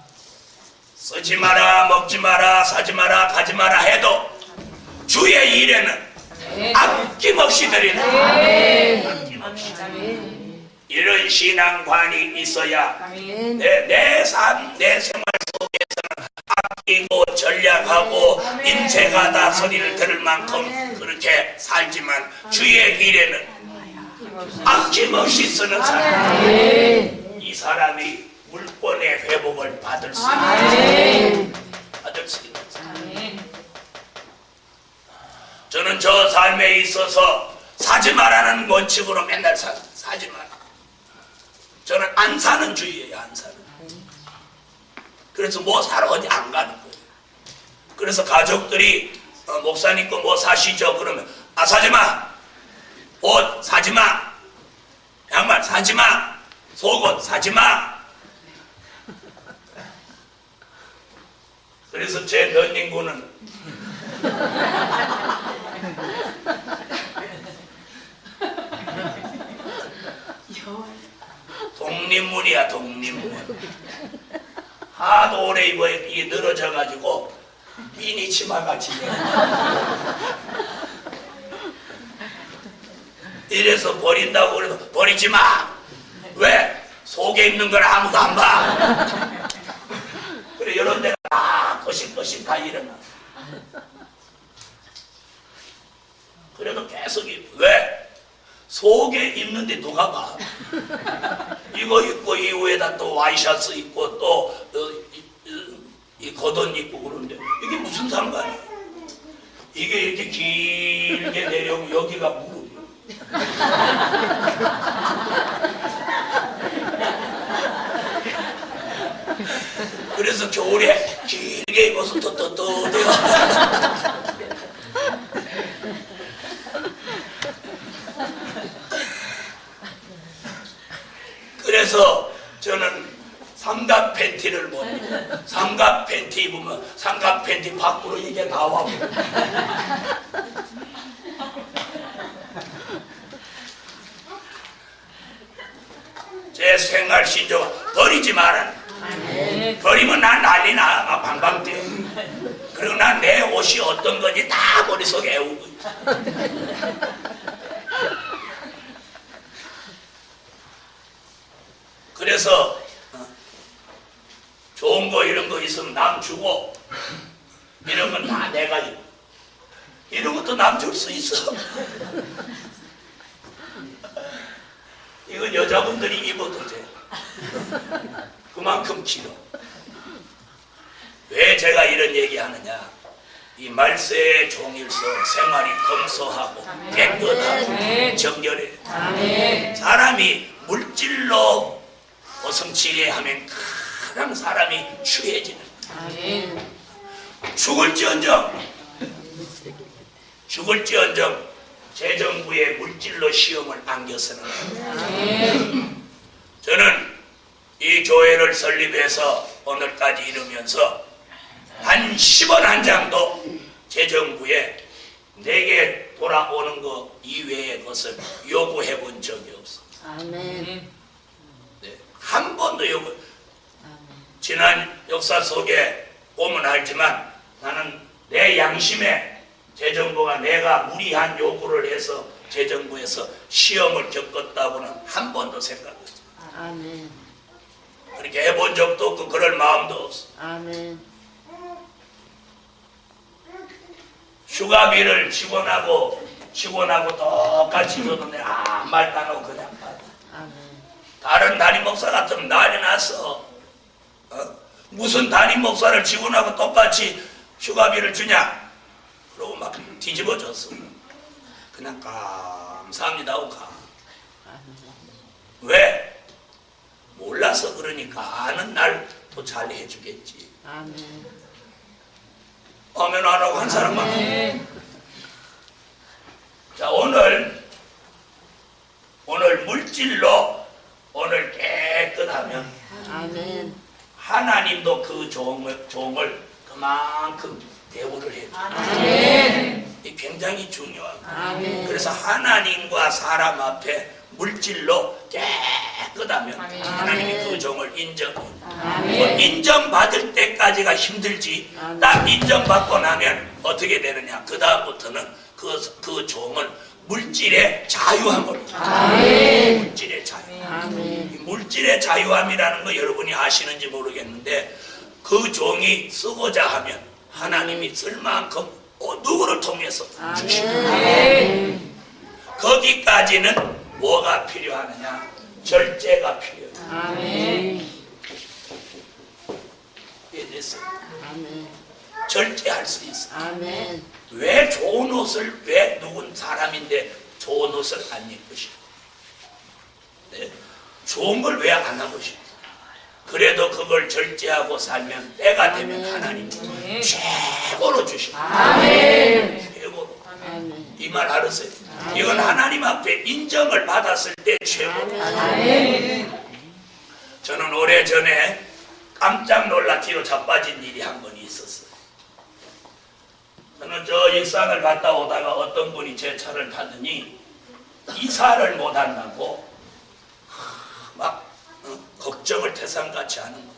쓰지 마라, 먹지 마라, 사지 마라, 가지 마라 해도 주의 일에는 아낌없이 드리는, 아낌없이. 이런 신앙관이 있어야 아멘. 내 삶, 내 생활 속에서는 아끼고 전략하고 인색하다 소리를 들을 만큼 그렇게 살지만 주의 일에는 아낌없이 쓰는 사람, 이 사람이 물권의 회복을 받을 수 있는 사람. 저는 저 삶에 있어서 사지 말라는 원칙으로 맨날 사지 마라. 저는 안 사는 주의예요. 안 사는. 그래서 뭐 사러 어디 안 가는 거예요. 그래서 가족들이 목사님 거 뭐 사시죠? 그러면 사지 마. 옷 사지 마. 양말 사지 마. 속옷 사지 마. 그래서 제 런닝구는 독립문이야. 독립문. 하도 오래 입어 이게 늘어져가지고 미니 치마같이 이래서 버린다고 그래도 버리지 마. 왜? 속에 입는 걸 아무도 안 봐. 그래 이런 데가 다 거실거실 다 일어나. 그래도 계속 왜? 속에 입는데 누가 봐? 이거 입고 이후에다 또 와이셔츠 입고 또 이 겉옷 입고 그러는데 이게 무슨 상관이야? 이게 이렇게 길게 내려오면 여기가 무릎이야. 그래서 겨울에 길게 입어서 떳떳해요. 그래서 저는 삼각 팬티를 못 입어요. 삼각 팬티 입으면 삼각 팬티 밖으로 이게 나와. 제 생활 신조가 버리지 마라. 버리면 난 난리 나. 방방 뛰어. 그리고 난 내 옷이 어떤 건지 다 머릿속에 애우고 있어. 그래서 좋은 거 이런 거 있으면 남 주고 이런 건 다 내가 입어. 이런 것도 남 줄 수 있어. 이건 여자분들이 입어도 돼. 그만큼 길어. 왜 제가 이런 얘기 하느냐? 이 말세의 종일서 생활이 검소하고 깨끗하고 정결해. 사람이 물질로 어성치게 하면 가장 사람이 취해지는 거예요. 죽을지언정 재정부의 물질로 시험을 안겨서는 저는 이 교회를 설립해서 오늘까지 이르면서 한 10원 한 장도 재정부에 내게 돌아오는 것 이외의 것을 요구해 본 적이 없어. 아멘. 네, 한 번도 요구. 아멘. 지난 역사 속에 보면 알지만 나는 내 양심에 재정부가 내가 무리한 요구를 해서 재정부에서 시험을 겪었다고는 한 번도 생각 없어. 아멘. 그렇게 해본 적도 없고 그럴 마음도 없어. 아멘. 휴가비를 직원하고 똑같이 줬는데 아무 말도 안 하고 그냥 받아. 아멘. 다른 담임 목사 같으면 난리 났어. 무슨 담임 목사를 직원하고 똑같이 휴가비를 주냐? 그러고 막 뒤집어졌어. 그냥 감사합니다 하고 가. 왜? 몰라서 그러니까 아는 날 또 잘 해주겠지. 아멘. 아멘 안 하고 한 사람만 하고. 자, 오늘 물질로 오늘 깨끗하면 아멘. 하나님도 그 종을 그만큼 대우를 해줘. 아멘. 이 굉장히 중요하고. 아멘. 그래서 하나님과 사람 앞에 물질로 깨끗하면 하나님이 그 종을 인정해. 아멘. 인정받을 때까지가 힘들지. 아멘. 딱 인정받고 나면 어떻게 되느냐? 그 다음부터는 그 종은 물질의 자유함을. 아멘. 물질의 자유. 아멘. 이 물질의 자유함이라는 거 여러분이 아시는지 모르겠는데 그 종이 쓰고자 하면 하나님이 쓸 만큼 누구를 통해서 주시고. 아멘. 거기까지는 뭐가 필요하느냐? 절제가 필요해요. 아멘. 이해됐어요? 아멘. 절제할 수 있어. 아멘. 왜 좋은 옷을, 왜 누군 사람인데 좋은 옷을 안 입고 싶어? 네? 좋은 걸 왜 안 하고 싶어? 그래도 그걸 절제하고 살면 때가 되면 아멘. 하나님이 최고로 주시고. 아멘. 최고로. 아멘. 이 말 알았어요? 이건 하나님 앞에 인정을 받았을 때 최고로. 아멘. 저는 오래전에 깜짝 놀라 뒤로 자빠진 일이 한 번 있었어요. 저는 저 익산을 갔다 오다가 어떤 분이 제 차를 타더니 이사를 못 한다고 막 걱정을 태산같이 하는 거예요.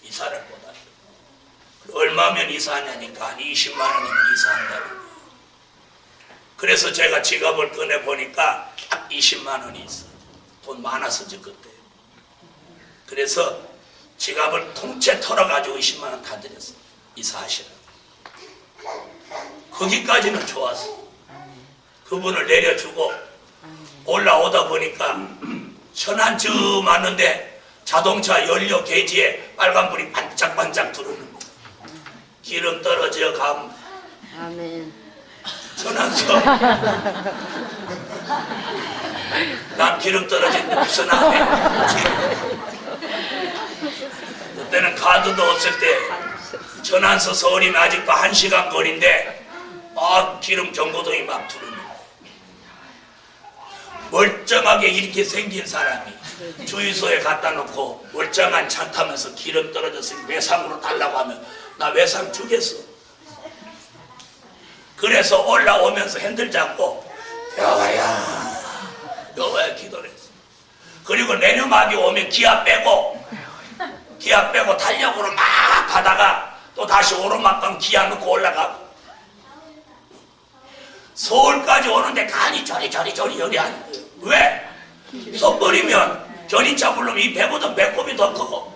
이사를 못 한다. 얼마면 이사하냐니까 한 20만 원이면 이사한다는 거예요. 그래서 제가 지갑을 꺼내 보니까 딱 20만 원이 있어. 돈 많았었지 그때. 그래서 지갑을 통째 털어가지고 20만 원 다 드렸어. 이사하시라고. 거기까지는 좋았어. 그분을 내려주고 올라오다 보니까 천안쯤 왔는데 자동차 연료 게이지에 빨간불이 반짝반짝 들어오는 거야. 기름 떨어져 감. 아멘. 천안서 난 기름 떨어지는데 무슨 안 해. 그때는 카드도 없을 때 천안서 서울이면 아직도 1시간 거리인데 막 기름 경고등이 막 들어오는 거야. 멀쩡하게 이렇게 생긴 사람이 주유소에 갖다 놓고 멀쩡한 차 타면서 기름 떨어졌으니 외상으로 달라고 하면 나 외상 주겠어. 그래서 올라오면서 핸들 잡고 여호와야 기도를 했어. 그리고 내려막이 오면 기아 빼고 달력으로 막 가다가 또 다시 오르막 가면 기아 넣고 올라가고 서울까지 오는데 간이 저리 여기 하는 거예요. 왜? 섣버리면 견인차 부르면 이 배보다 배꼽이 더 크고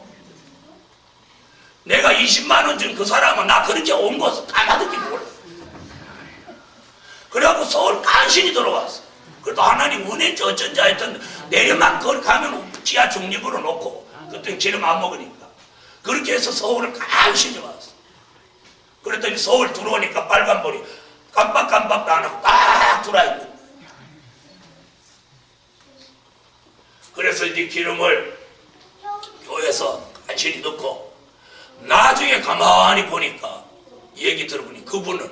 내가 20만 원 준 그 사람은 나 그렇게 온 것을 까마득히 몰라. 그래갖고 서울 간신히 들어왔어. 그래도 하나님 은혜인지 어쩐지 하여튼 내려막 거기 가면 기아 중립으로 놓고 그때 기름 안 먹으니까 그렇게 해서 서울을 간신히 왔어. 그랬더니 서울 들어오니까 빨간불이 깜빡깜빡도 안 하고 딱 들어있는 거야. 그래서 이제 기름을 교회에서 간신히 넣고 나중에 가만히 보니까 얘기 들어보니 그분은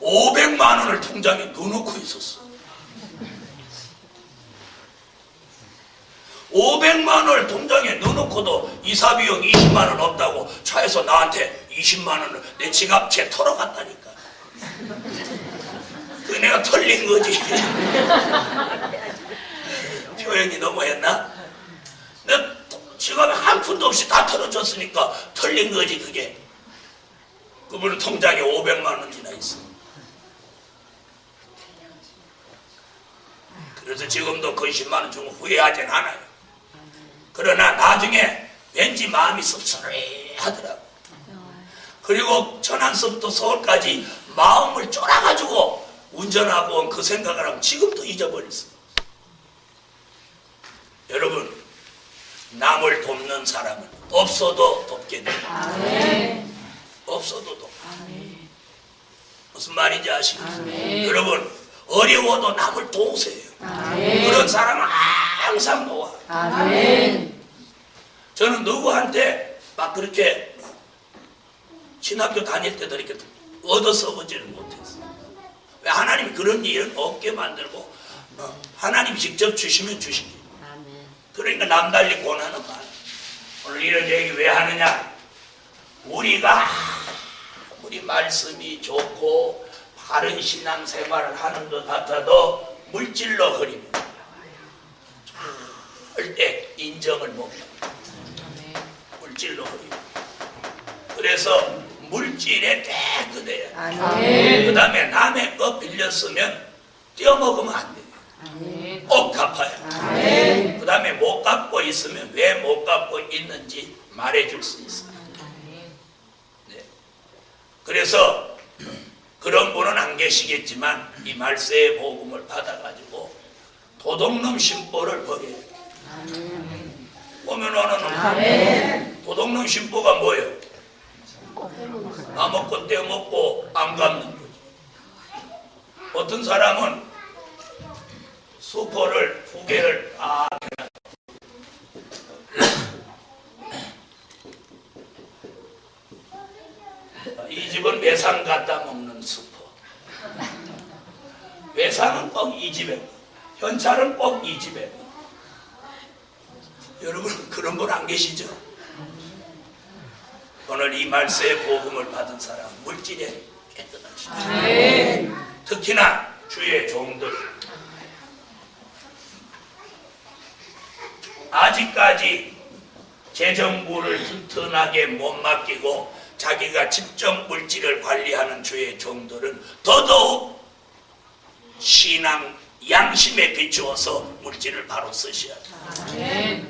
500만 원을 통장에 넣어놓고 있었어. 500만 원을 통장에 넣어놓고도 이사비용 20만 원 없다고 차에서 나한테 20만 원을 내 지갑채 털어갔다니까. 그 내가 털린 거지. 표현이 너무했나? 내 지갑에 한 푼도 없이 다 털어줬으니까 털린 거지 그게. 그분은 통장에 500만 원이나 있어. 그래서 지금도 그 10만 원 주고 후회하진 않아요. 그러나 나중에 왠지 마음이 씁쓸해하더라고. 그리고 천안서부터 서울까지 마음을 쫄아가지고 운전하고 온 그 생각을 하면 지금도 잊어버렸어. 여러분, 남을 돕는 사람은 없어도 돕게 됩니다. 없어도 돕게. 무슨 말인지 아시겠어요? 여러분, 어려워도 남을 도우세요. 그런 사람은 항상 도와. 저는 누구한테 막 그렇게 신학교 다닐 때도 이렇게 얻어 써보지를 못했어요. 왜? 하나님이 그런 일은 없게 만들고 하나님이 직접 주시면 주시기. 그러니까 남달리 고난은 많아. 오늘 이런 얘기 왜 하느냐? 우리가 아무리 말씀이 좋고 바른 신앙생활을 하는 것 같아도 물질로 흐리면 절대 인정을 못합니다. 물질로 흐리면. 그래서 물질에 깨끗해야. 그 다음에 남의 거 빌렸으면 떼어먹으면 안 돼요. 꼭 갚아야. 그 다음에 못 갚고 있으면 왜 못 갚고 있는지 말해줄 수 있어요. 네. 그래서 그런 분은 안 계시겠지만 이 말세의 복음을 받아가지고 도둑놈 심보를 버려야 돼요. 보면 어느 도둑놈 심보가 뭐예요? 나먹고 떼어먹고 안 갚는 거지. 어떤 사람은 수포를 2개를 다 이 집은 외상 갖다 먹는 수포. 외상은 꼭 이 집에, 현찰은 꼭 이 집에. 여러분 그런 분 안 계시죠? 오늘 이 말세의 복음을 받은 사람 물질에 깨끗하시죠. 특히나 주의 종들, 아직까지 재정부를 튼튼하게 못 맡기고 자기가 직접 물질을 관리하는 주의 종들은 더더욱 신앙 양심에 비추어서 물질을 바로 쓰셔야 돼요.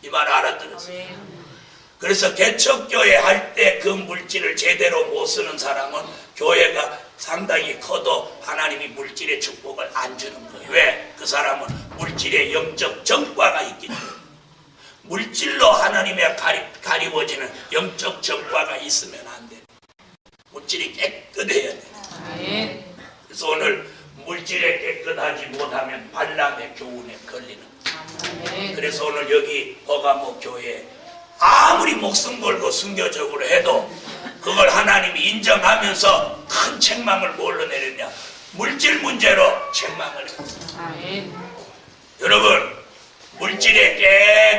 이 말 알아들으세요? 그래서 개척교회 할 때 그 물질을 제대로 못 쓰는 사람은 교회가 상당히 커도 하나님이 물질의 축복을 안 주는 거예요. 왜? 그 사람은 물질의 영적 정과가 있기 때문에. 물질로 하나님의 가리워지는 영적 정과가 있으면 안 돼. 물질이 깨끗해야 돼. 그래서 오늘 물질에 깨끗하지 못하면 발람의 교훈에 걸리는 거예요. 그래서 오늘 여기 버가모 교회 아무리 목숨 걸고 순교적으로 해도 그걸 하나님이 인정하면서 큰 책망을 뭘로 내렸냐? 물질 문제로 책망을 했어요. 여러분, 물질에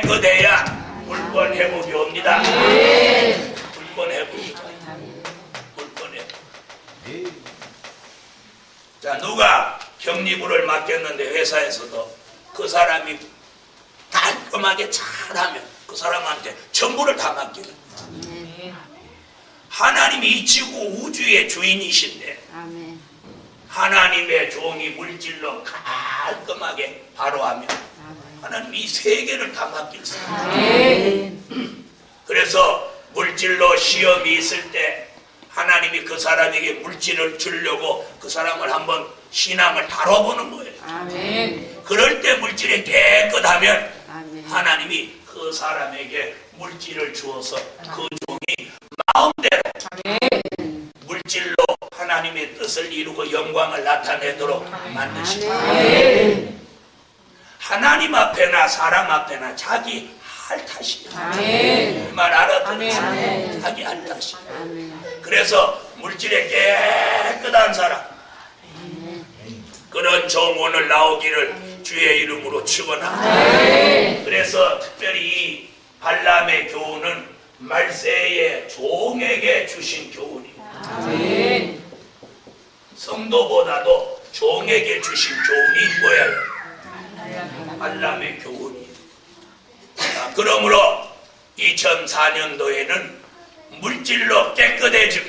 깨끗해야 물권 회복이 옵니다. 물권 회복이. 물권 회복. 자, 누가 격리부를 맡겼는데 회사에서도 그 사람이 깔끔하게 잘하면 그 사람한테 전부를 다 맡기는 거예요. 하나님이 이 지구 우주의 주인이신데 하나님의 종이 물질로 깔끔하게 바로 하면 하나님이 이 세계를 다 맡길 수 있어요. 그래서 물질로 시험이 있을 때 하나님이 그 사람에게 물질을 주려고 그 사람을 한번 신앙을 다뤄보는 거예요. 그럴 때 물질이 깨끗하면 하나님이 그 사람에게 물질을 주어서 그 종이 마음대로 물질로 하나님의 뜻을 이루고 영광을 나타내도록 만드십니다. 하나님 앞에나 사람 앞에나 자기 할 탓이에요. 그 말 알아들으세요. 자기 할 탓이에요. 그래서 물질에 깨끗한 사람, 그런 종 오늘 나오기를 주의 이름으로 축원합니다. 그래서 특별히 이 발람의 교훈은 말세의 종에게 주신 교훈입니다. 성도보다도 종에게 주신 교훈이 뭐예요? 발람의 교훈이에요. 그러므로 2004년도에는 물질로 깨끗해지고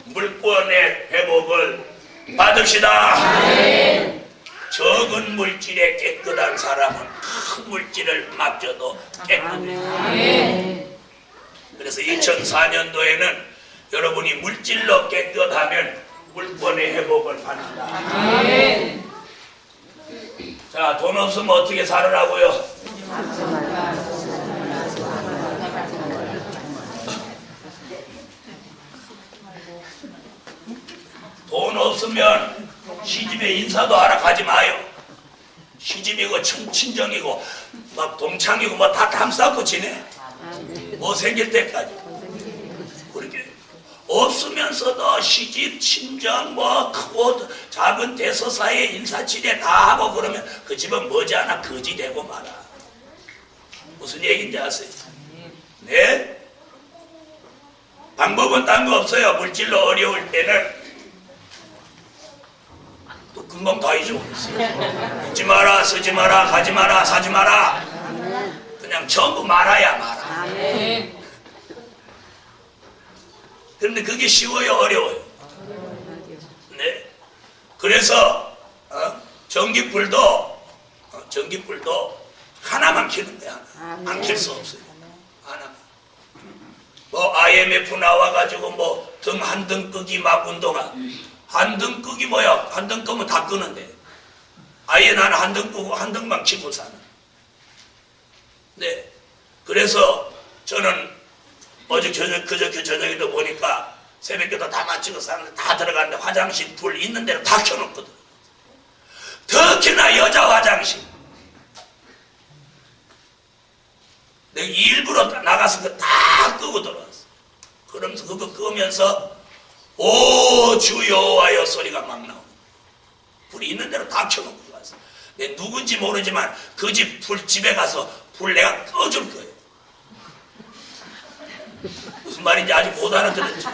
물권의 회복을 받읍시다. 적은 물질에 깨끗한 사람은 큰 물질을 맡겨도 깨끗해요. 그래서 2004년도에는 여러분이 물질로 깨끗하면 물권의 회복을 받는다. 자, 돈 없으면 어떻게 살으라고요? 돈 없으면 시집에 인사도 하러 가지 마요. 시집이고 친정이고 막 동창이고 뭐 다 감싸고 지내. 뭐 생길 때까지. 그렇게 없으면서도 시집, 친정, 뭐 크고 작은 대서사에 인사치레 다 하고 그러면 그 집은 머지않아 거지 되고 말아. 무슨 얘기인지 아세요? 네? 방법은 딴 거 없어요. 물질로 어려울 때는 또 금방 다 잊어버렸어요. 먹지 마라, 쓰지 마라, 가지 마라, 사지 마라. 그냥 전부 말아야 말아. 그런데 그게 쉬워요, 어려워요? 네. 그래서 전기불도 하나만 켜는 거야. 안 켤 수 없어요. 하나만. 뭐 IMF 나와가지고 뭐 등 한 등 끄기 막 운동한. 한 등 끄기 뭐야? 한 등 끄면 다 끄는데. 아예 나는 한 등 끄고 한 등만 켜고 사는. 네. 그래서 저는 그저께 저녁에도 보니까 새벽에도 다 마치고 사는데 다 들어갔는데 화장실 불 있는 대로 다 켜놓거든. 특히나 여자 화장실. 내가 일부러 나가서 다 끄고 들어왔어. 그러면서 그거 끄면서 오 주 여호와여 소리가 막 나오는 거야. 불이 있는 대로 다 켜놓고 갔어. 내가 누군지 모르지만 그 집 불집에 가서 불 내가 꺼줄 거예요. 무슨 말인지 아직 못 알아들었지.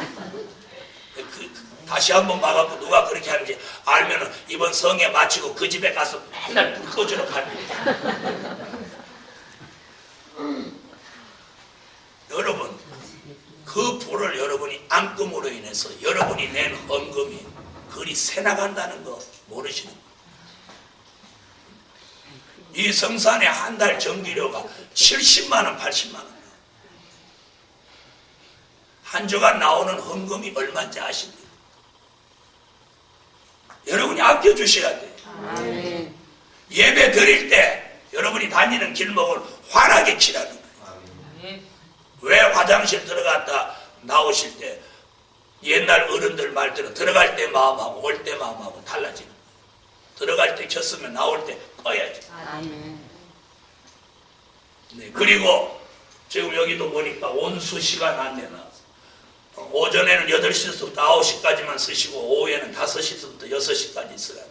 다시 한번 봐갖고 누가 그렇게 하는지 알면은 이번 성에 마치고 그 집에 가서 맨날 불 꺼주러 갑니다. 여러분, 그 불을 여러분이 안 끔으로 인해서 여러분이 낸 헌금이 그리 새 나간다는 거 모르시는 거예요. 이 성산에 한 달 전기료가 70만 원, 80만 원. 한 주간 나오는 헌금이 얼마인지 아십니까? 여러분이 아껴주셔야 돼요. 예배 드릴 때 여러분이 다니는 길목을 환하게 칠하는 거예요. 왜 화장실 들어갔다 나오실 때 옛날 어른들 말대로 들어갈 때 마음하고 올 때 마음하고 달라지는 거예요. 들어갈 때 켰으면 나올 때 꺼야지. 네, 그리고 지금 여기도 보니까 온수 시간 안내 나왔어. 오전에는 8시부터 9시까지만 쓰시고 오후에는 5시부터 6시까지 쓰라고.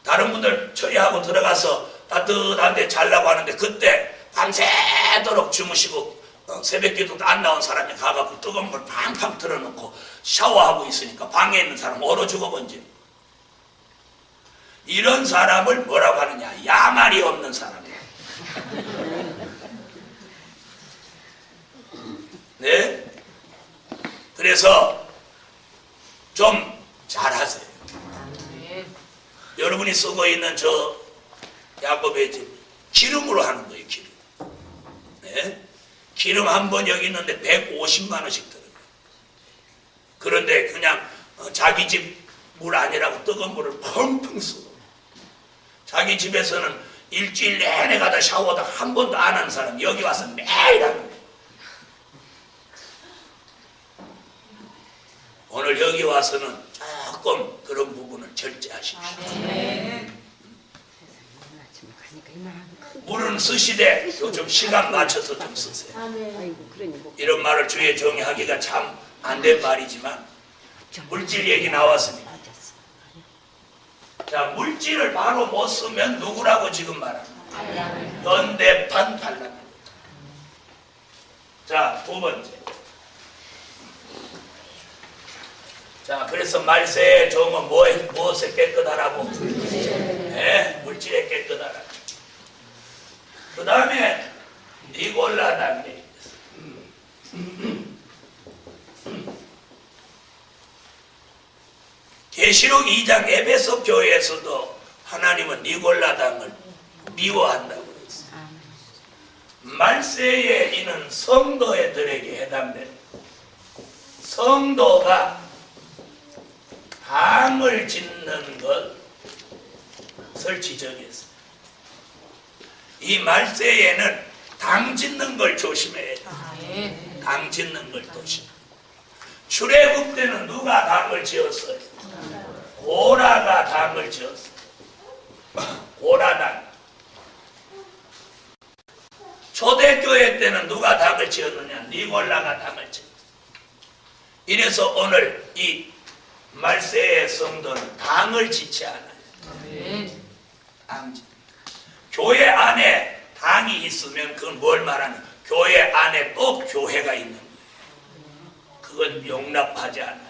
다른 분들 처리하고 들어가서 따뜻한데 자려고 하는데 그때 밤새도록 주무시고 새벽기도도 안 나온 사람이 가갖고 뜨거운 물 팡팡 틀어놓고 샤워하고 있으니까 방에 있는 사람 얼어 죽어본지. 이런 사람을 뭐라고 하느냐? 야말이 없는 사람이에요. 네? 그래서 좀 잘하세요. 여러분이 쓰고 있는 저 야곱의 집 기름으로 하는 거예요. 기름. 네? 기름 한 번 여기 있는데 150만 원씩 들어요. 그런데 그냥 자기 집 물 아니라고 뜨거운 물을 펑펑 쓰고 자기 집에서는 일주일 내내 가다 샤워도 한 번도 안 하는 사람 여기 와서 매일 하는 거예요. 오늘 여기 와서는 조금 그런 부분을 절제하십시오. 물은 쓰시되 좀 시간 맞춰서 좀 쓰세요. 이런 말을 주의 종이 하기가 참 안 된 말이지만 물질 얘기 나왔으니까. 자, 물질을 바로 못 쓰면 누구라고 지금 말하는 거야? 현대판 발람입니다. 자, 두 번째. 자, 그래서 말세의 종은 무엇에 깨끗하라고? 네, 물질에 깨끗하라. 그 다음에 니골라 단계. 계시록 2장 에베소 교회에서도 하나님은 니골라 당을 미워한다고 그랬어요. 말세에 이는 성도들에게 해당되는 성도가 당을 짓는 것을 지적했어요. 이 말세에는 당 짓는 걸 조심해야 돼. 당 짓는 걸 조심해. 출애굽 때는 누가 당을 지었어요? 고라가 당을 지었어요. 고라당. 초대교회 때는 누가 당을 지었느냐? 니골라가 당을 지었어요. 이래서 오늘 이 말세의 성도는 당을 짓지 않아요. 당 짓. 교회 안에 당이 있으면 그건 뭘 말하냐? 교회 안에 또 교회가 있는 거예요. 그건 용납하지 않아요.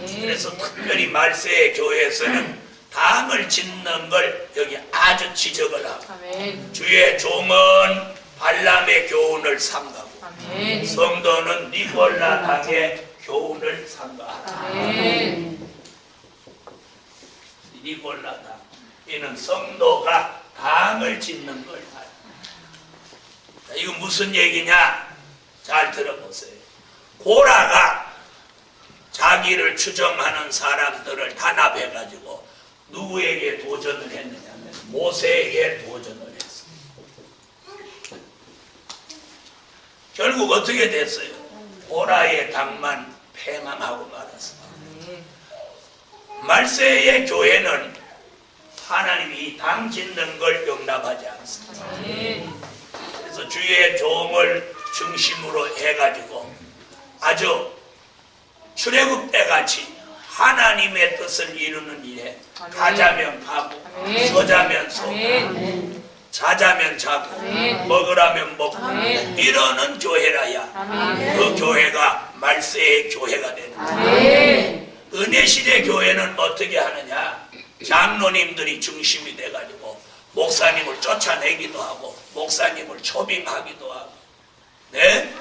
그래서 특별히 말세의 교회에서는 당을 짓는 걸 여기 아주 지적을 하고 주의 종은 발람의 교훈을 삼가고 성도는 니골라 당의 교훈을 삼가하라. 니골라 당. 이는 성도가 당을 짓는 걸 봐요. 이거 무슨 얘기냐? 잘 들어보세요. 고라가 자기를 추정하는 사람들을 단합해가지고 누구에게 도전을 했느냐면 모세에게 도전을 했어요. 결국 어떻게 됐어요? 고라의 당만 패망하고 말았어요. 말세의 교회는 하나님이 이 당 짓는 걸 용납하지 않습니다. 그래서 주의 종을 중심으로 해가지고 아주 출애굽 때같이 하나님의 뜻을 이루는 일에 가자면 가고 서자면 서고 자자면 자고 먹으라면 먹고 이러는 교회라야 그 교회가 말세의 교회가 되는 거예요. 은혜시대 교회는 어떻게 하느냐? 장로님들이 중심이 돼가지고 목사님을 쫓아내기도 하고 목사님을 초빙하기도 하고 네?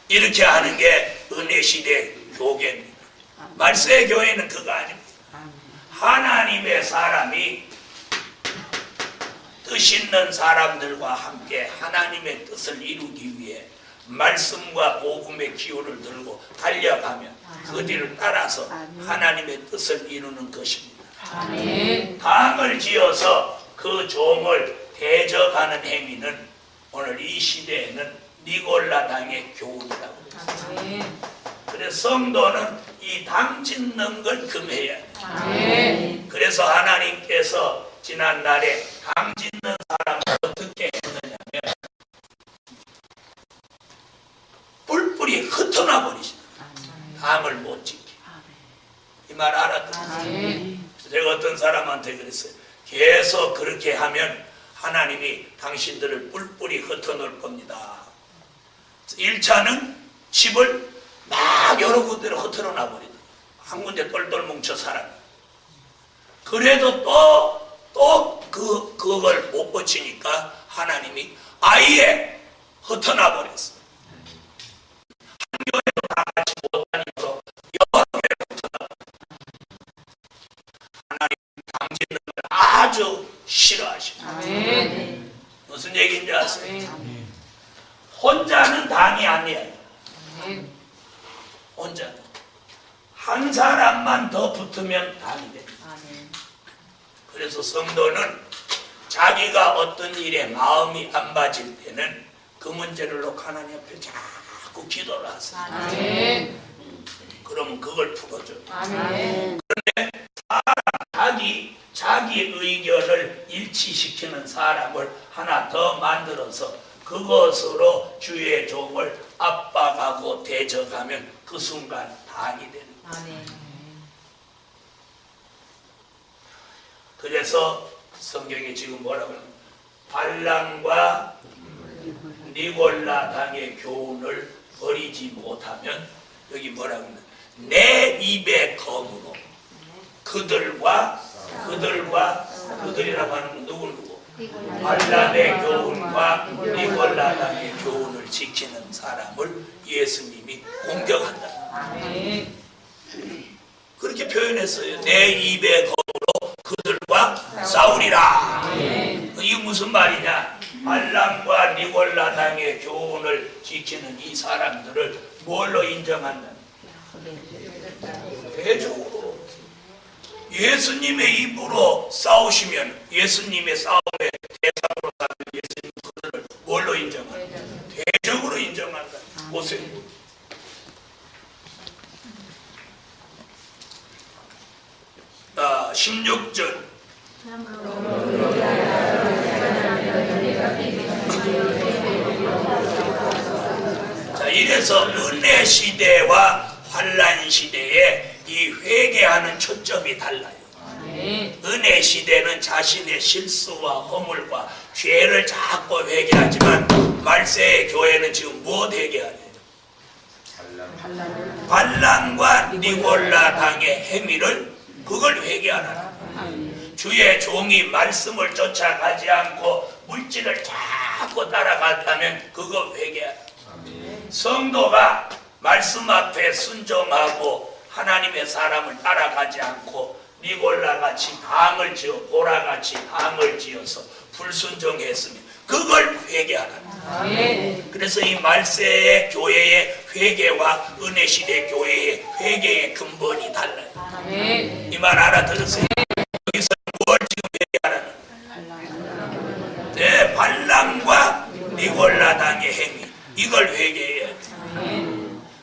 이렇게 하는 게 은혜시대 교계입니다. 말세의 교회는 그거 아닙니다. 하나님의 사람이 뜻 있는 사람들과 함께 하나님의 뜻을 이루기 위해 말씀과 복음의 기호를 들고 달려가면 그 뒤를 따라서 하나님의 뜻을 이루는 것입니다. 당을 지어서 그 종을 대적하는 행위는 오늘 이 시대에는 니골라 당의 교훈이라고 그랬습니다. 그래서 성도는 이 당 짓는 걸 금해야 해요. 그래서 하나님께서 지난날에 당 짓는 사람을 어떻게 했느냐면 뿔뿔이 흩어놔 버리시다. 당을 못 짓게. 이 말 알았더니 제가 어떤 사람한테 그랬어요. 계속 그렇게 하면 하나님이 당신들을 뿔뿔이 흩어놓을 겁니다. 1차는 집을 막 여러 군데로 흩어놔 버리더라고요. 한 군데 똘똘 뭉쳐 살아. 그래도 그걸 못 고치니까 하나님이 아예 흩어놔 버렸어요. 한 교회도 다 같이 못 다니면서 여러 교회로 흩어놔 버렸어요. 하나님 당 짓는 걸 아주 싫어하십니다. 무슨 얘기인지 아세요? 혼자는 당이 아니에요. 혼자는. 한 사람만 더 붙으면 당이 됩니다. 그래서 성도는 자기가 어떤 일에 마음이 안 맞을 때는 그 문제를 놓고 하나님 앞에 자꾸 기도를 하세요. 그러면 그걸 풀어줘요. 그런데 자기 의견을 일치시키는 사람을 하나 더 만들어서 그것으로 주의 종을 압박하고 대적하면 그 순간 당이 되는 거예요. 아멘. 그래서 성경에 지금 뭐라고 하냐면 발람과 니골라 당의 교훈을 버리지 못하면 여기 뭐라고 하냐면 내 입의 검으로 그들이라고 하는 건 누구? 발람의 교훈과 니골라 당의 교훈을 지키는 사람을 예수님이 공격한다. 아멘. 그렇게 표현했어요. 내 입의 검으로 그들과 싸우리라. 이게 무슨 말이냐? 발람과 니골라 당의 교훈을 지키는 이 사람들을 뭘로 인정한다? 대적으로. 예수님의 입으로 싸우시면 예수님의 싸움의 대상으로 사는 예수님 그들을 뭘로 인정한다? 대적으로 인정한다. 보세요. 16절. 자, 이래서 은혜 시대와 환란 시대에 이 회개하는 초점이 달라요. 은혜 시대는 자신의 실수와 허물과 죄를 자꾸 회개하지만 말세의 교회는 지금 무엇 회개하냐? 발람과 니골라 당의 행위를 그걸 회개하라. 주의 종이 말씀을 쫓아가지 않고 물질을 자꾸 따라갔다면 그거 회개하라. 성도가 말씀 앞에 순종하고 하나님의 사람을 따라가지 않고 니골라같이 당을 지어 보라같이 당을 지어서 불순종했으면 그걸 회개하라. 그래서 이 말세의 교회의 회개와 은혜시대 교회의 회개의 근본이 달라요. 이 말 알아들으세요? 여기서 뭘 지금 회개하라는? 네, 발람과 니골라 당의 행위 이걸 회개해야 돼.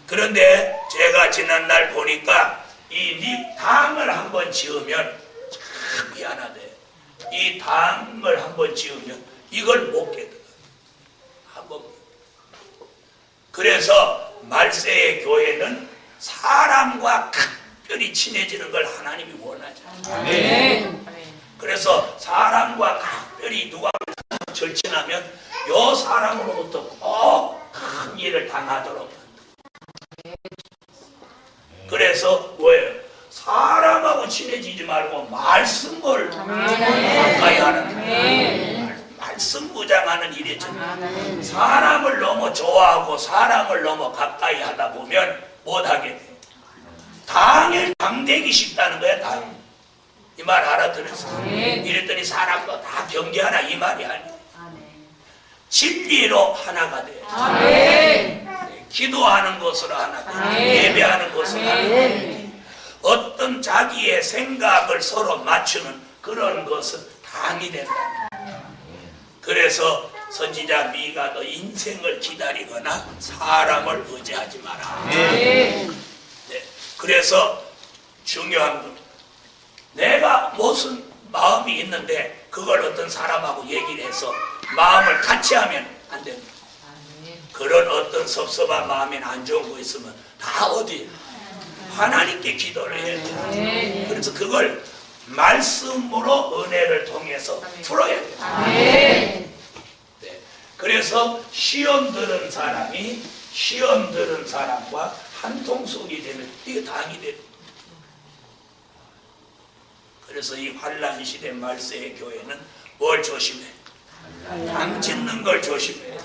그런데 제가 지난날 보니까 이 당을 한번 지으면 참 미안하대. 이 당을 한번 지으면 이걸 못 깨달아. 한번. 그래서 말세의 교회는 사람과 특별히 친해지는 걸 하나님이 원하잖아요. 그래서 사람과 특별히 누가 절친하면 요 사람으로부터 꼭 큰 일을 당하도록 한다. 그래서 뭐예요? 사람하고 친해지지 말고 말씀을 가까이 하는 말씀 무장하는 일이잖아요. 사람을 너무 좋아하고 사람을 너무 가까이 하다 보면 못하게 돼. 당되기 쉽다는 거야. 당. 이 말 알아들었어? 이랬더니 사람도 다 경계하나 이 말이 아니야. 진리로 하나가 돼. 기도하는 것으로 하나가 돼. 예배하는 것으로 하나가 돼. 어떤 자기의 생각을 서로 맞추는 그런 것은 당이 된다. 그래서 선지자 미가도 인생을 기다리거나 사람을 의지하지 마라. 네. 그래서 중요한 건 내가 무슨 마음이 있는데 그걸 어떤 사람하고 얘기를 해서 마음을 같이 하면 안 됩니다. 그런 어떤 섭섭한 마음이 안 좋은 거 있으면 다 어디 하나님께 기도를 해야 돼요. 그래서 그걸 말씀으로 은혜를 통해서 풀어야 돼요. 네. 그래서 시험 들은 사람과 한통속이 되면 이게 당이 돼요. 그래서 이 환란 시대 말세의 교회는 뭘 조심해? 당 짓는 걸 조심해.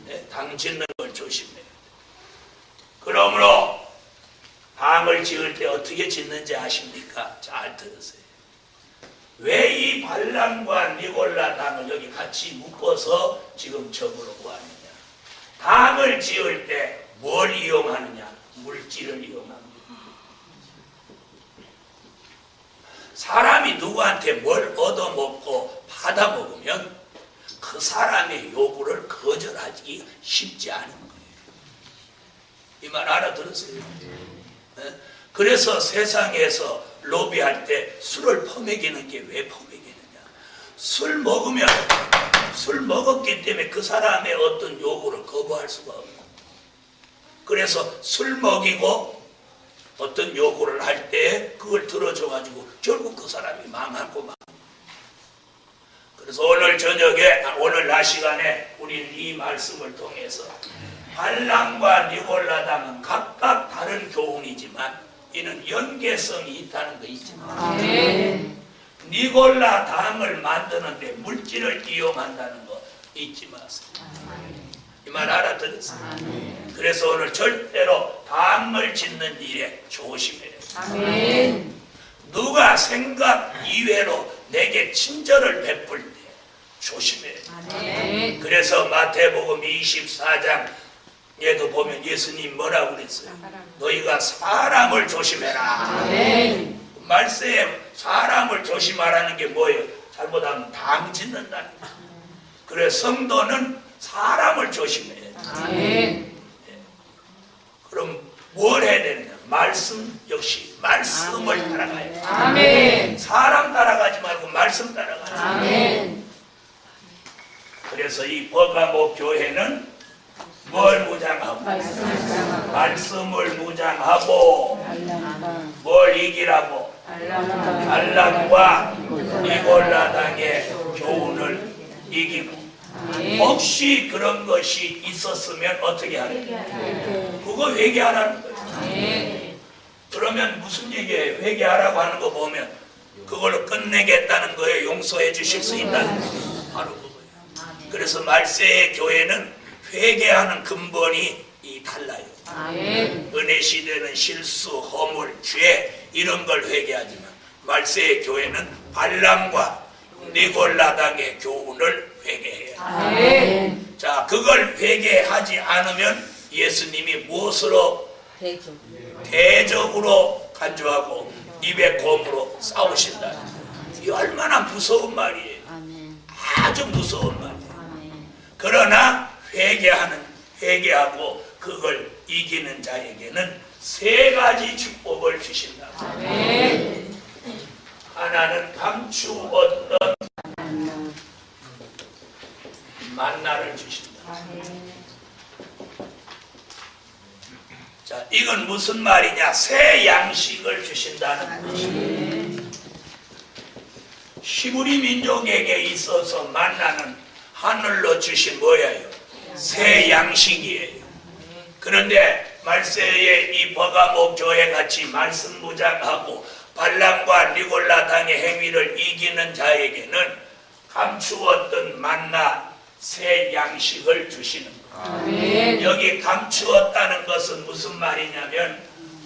네, 당 짓는 걸 조심해. 그러므로 당을 지을 때 어떻게 짓는지 아십니까? 잘 들으세요. 왜 이 발람과 니골라 당을 여기 같이 묶어서 지금 적으로 구하느냐? 당을 지을 때 뭘 이용하느냐? 물질을 이용합니다. 사람이 누구한테 뭘 얻어먹고 받아먹으면 그 사람의 요구를 거절하기 쉽지 않은 거예요. 이 말 알아들으세요? 네? 그래서 세상에서 로비할 때 술을 퍼먹이는 게 왜 퍼먹이느냐? 술 먹었기 때문에 그 사람의 어떤 요구를 거부할 수가 없고, 그래서 술 먹이고 어떤 요구를 할 때 그걸 들어줘가지고 결국 그 사람이 망하고 막. 그래서 오늘 저녁에, 오늘 낮 시간에 우리는 이 말씀을 통해서 발람과 니골라당은 각각 다른 교훈이지만 이는 연계성이 있다는 거 있죠. 니골라당을 만드는데 물질을 이용한다는 거 잊지 마세요. 이 말 알아들으세요? 그래서 오늘 절대로 당을 짓는 일에 조심해요. 누가 생각 이외로 내게 친절을 베풀 때 조심해요. 그래서 마태복음 24장에도 보면 예수님 뭐라고 그랬어요? 너희가 사람을 조심해라. 말세에 사람을 조심하라는 게 뭐예요? 잘못하면 당 짓는다는 거예요. 그래서 성도는 사람을 조심해야 돼. 그럼 뭘 해야 되느냐? 말씀 역시 말씀을 따라가야 돼. 사람 따라가지 말고 말씀 따라가야 돼. 그래서 이 버가목 교회는 뭘 무장하고? 말씀을 무장하고 뭘 이기라고? 발람과 니골라당의 교훈을 이기고 혹시 그런 것이 있었으면 어떻게 하냐? 그거 회개하라는 거예요. 그러면 무슨 얘기예요? 회개하라고 하는 거 보면 그걸로 끝내겠다는 거예요. 용서해 주실 수 있다는 거예요. 바로 그거예요. 그래서 말세의 교회는 회개하는 근본이 달라요. 은혜 시대는 실수, 허물, 죄 이런 걸 회개하지만 말세의 교회는 발람과 니골라당의 교훈을 회개해요. 자, 그걸 회개하지 않으면 예수님이 무엇으로 대적으로 간주하고 입에 곰으로 싸우신다. 이 얼마나 무서운 말이에요. 아주 무서운 말이에요. 그러나 회개하고 그걸 이기는 자에게는 세 가지 축복을 주신다. 하나는 감추었던 만나를 주신다. 자, 이건 무슨 말이냐? 새 양식을 주신다는 것이에요. 히브리 민족에게 있어서 만나는 하늘로 주신 뭐예요? 새 양식이에요. 그런데 말세의 이 버가목 교회 같이 말씀 무장하고 발람과 니골라당의 행위를 이기는 자에게는 감추었던 만나 새 양식을 주시는 거예요. 여기 감추었다는 것은 무슨 말이냐면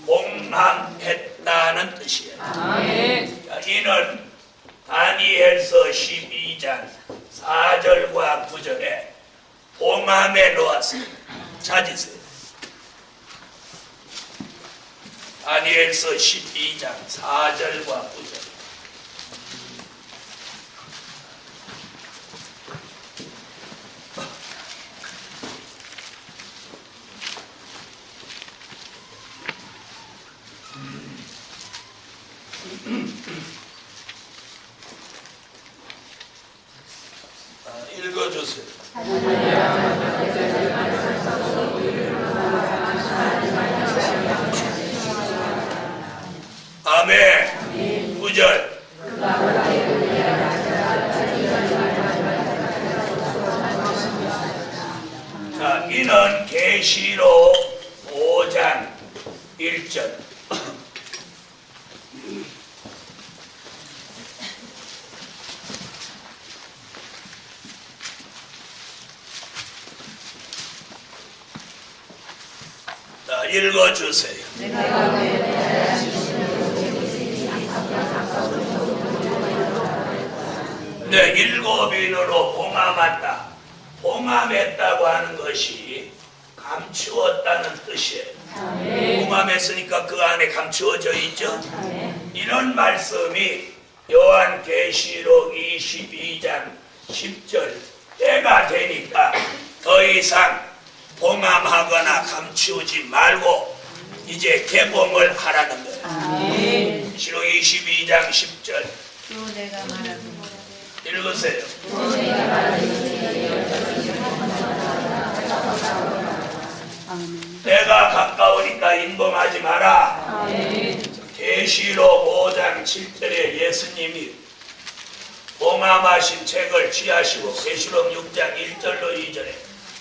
봉함했다는 뜻이에요. 자, 이는 다니엘서 12장 4절과 9절에 봉함에 놓았습니다. 찾으세요. 다니엘서 12장 4절과 9절. 읽어주세요. 아멘. 9절. 자, 이는 계시록 5장 1절. 자, 읽어주세요. 네, 7인으로 봉함했다. 봉함했다고 하는 것이 감추었다는 뜻이에요. 봉함했으니까 그 안에 감추어져 있죠. 이런 말씀이 요한계시록 22장 10절 때가 되니까 더 이상 봉함하거나 감추지 말고 이제 개봉을 하라는 거예요. 계시록 22장 10절 읽으세요. 때가 가까우니까 인봉하지 마라. 계시록 5장 7절에 예수님이 봉함하신 책을 취하시고 계시록 6장 1절로 2절에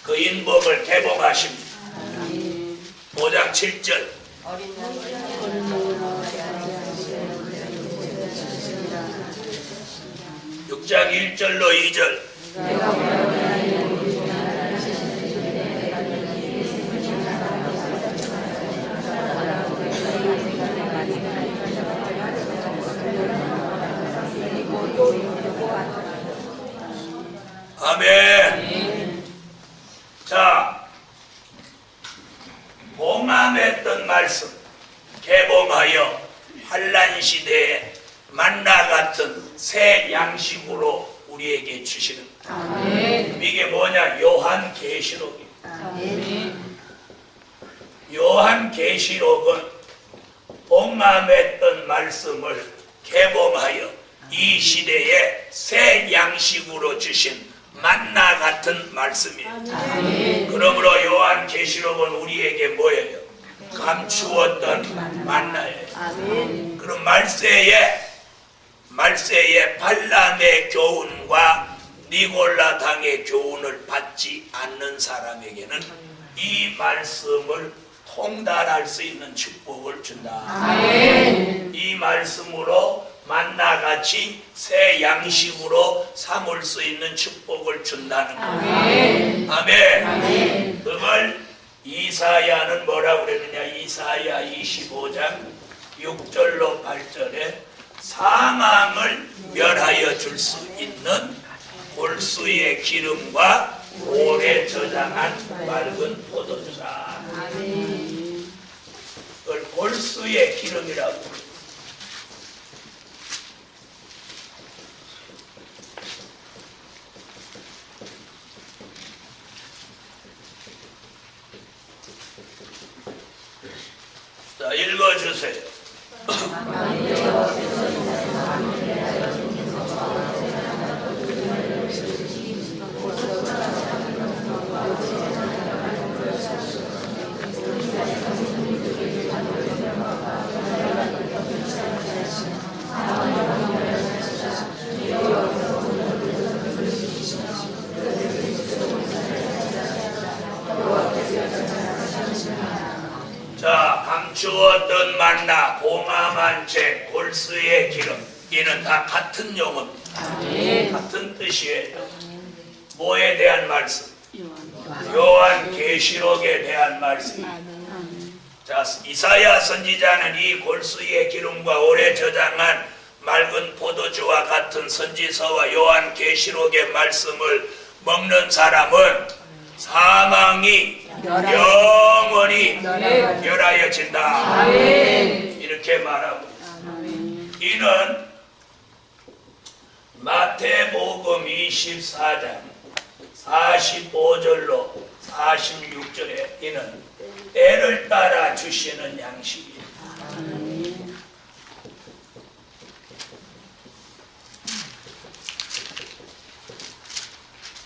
그 인봉을 개봉하십니다. 5장 7절 어린 양 6장 1절로 2절 아멘. 자, 봉함했던 말씀 개봉하여 환난 시대에 만나 같은 새 양식으로 우리에게 주시는 이게 뭐냐? 요한계시록입니다. 요한계시록은 봉함했던 말씀을 개봉하여 이 시대에 새 양식으로 주신 만나 같은 말씀이에요. 그러므로 요한계시록은 우리에게 뭐예요? 감추었던 만나예요. 그럼 말세에 발람의 교훈과 니골라 당의 교훈을 받지 않는 사람에게는 이 말씀을 통달할 수 있는 축복을 준다. 이 말씀으로 만나같이 새 양식으로 삼을 수 있는 축복을 준다는 거예요. 아멘. 그걸 이사야는 뭐라고 그랬느냐? 이사야 25장 6절로 8절에 사망을 멸하여 줄 수 있는 골수의 기름과 오래 저장한 맑은 포도주다. 그걸 골수의 기름이라고 합니다. 자, 읽어주세요. 자, 감추었던 만나, 봉함한 채, 골수의 기름, 이는 다 같은 용어입니다. 같은 뜻이에요. 뭐에 대한 말씀? 요한계시록에 대한 말씀. 자, 이사야 선지자는 이 골수의 기름과 오래 저장한 맑은 포도주와 같은 선지서와 요한계시록의 말씀을 먹는 사람은 사망이 영원히 멸하여진다. 이렇게 말하고 있습니다. 이는 마태복음 24장 45절로 46절에 이는 때를 따라 주시는 양식이에요.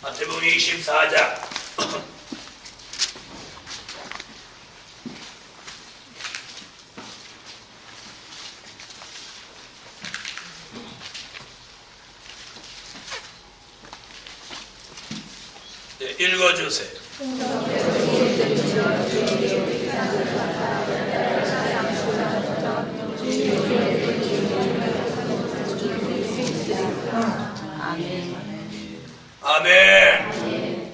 마태복음 24장 읽어주세요. 아멘.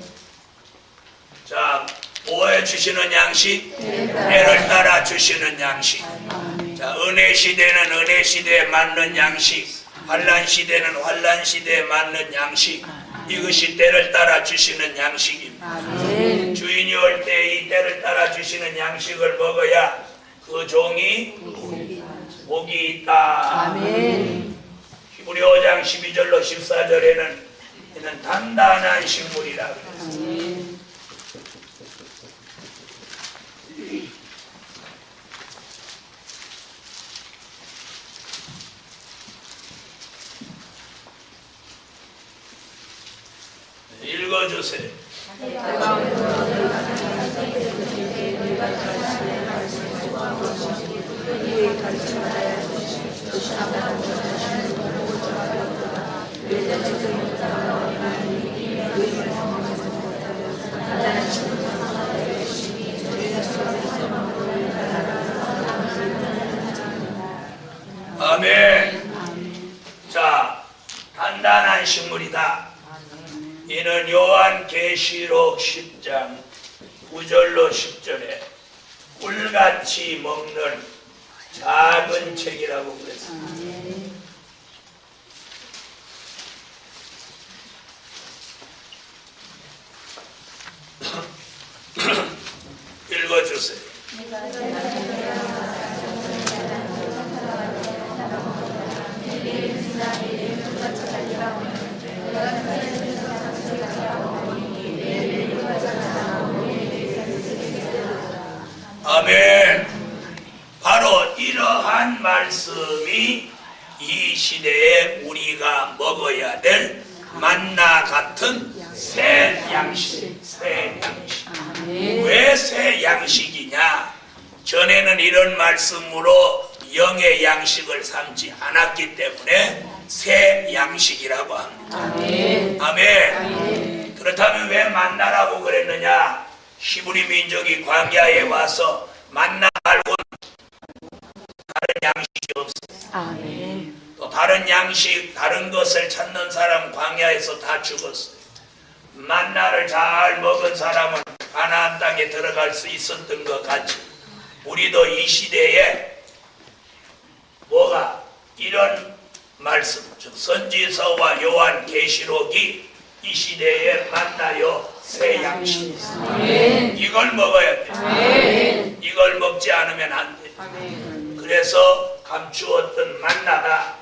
자, 뭐에 주시는 양식? 때를 따라 주시는 양식. 자, 은혜 시대는 은혜 시대에 맞는 양식, 환난 시대는 환난 시대에 맞는 양식. 이것이 때를 따라 주시는 양식입니다. 주인이 올 때 이 때를 따라 주시는 양식을 먹어야 그 종이 복이 있다. 히브리 5장 12절로 14절에는 이는 단단한 식물이라 그랬습니다. 읽어주세요. 아멘. 자, 단단한 식물이다. 이는 요한계시록 10장 9절로 10절에 꿀같이 먹는 작은 책이라고 그랬습니다. 읽어주세요. 아멘. 바로 이러한 말씀이 이 시대에 우리가 먹어야 될 만나 같은 새 양식, 새 양식. 왜 새 양식이냐? 전에는 이런 말씀으로 영의 양식을 삼지 않았기 때문에 새 양식이라고 합니다. 아멘. 아멘. 그렇다면 왜 만나라고 그랬느냐? 히브리 민족이 광야에 와서 만나 말고 다른 양식이 없어요. 아멘. 또 다른 양식, 다른 것을 찾는 사람 광야에서 다 죽었어요. 만나를 잘 먹은 사람은 가나안 땅에 들어갈 수 있었던 것 같이 우리도 이 시대에 뭐가 이런 말씀, 즉 선지서와 요한계시록이 이 시대에 만나요 새 양식. 이걸 먹어야 돼. 이걸 먹지 않으면 안 돼. 그래서 감추었던 만나가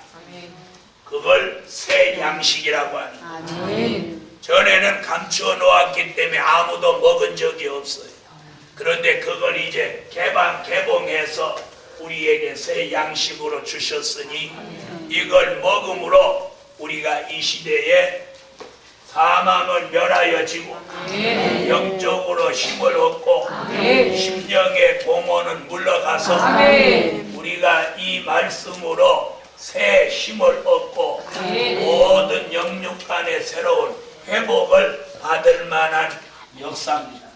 그걸 새 양식이라고 하는. 전에는 감추어 놓았기 때문에 아무도 먹은 적이 없어요. 그런데 그걸 이제 개봉해서 우리에게 새 양식으로 주셨으니 이걸 먹음으로 우리가 이 시대에 사망을 멸하여지고 영적으로 힘을 얻고 심령의 공허는 물러가서 우리가 이 말씀으로 새 힘을 얻고 모든 영육 간의 새로운 회복을 받을 만한 역사입니다.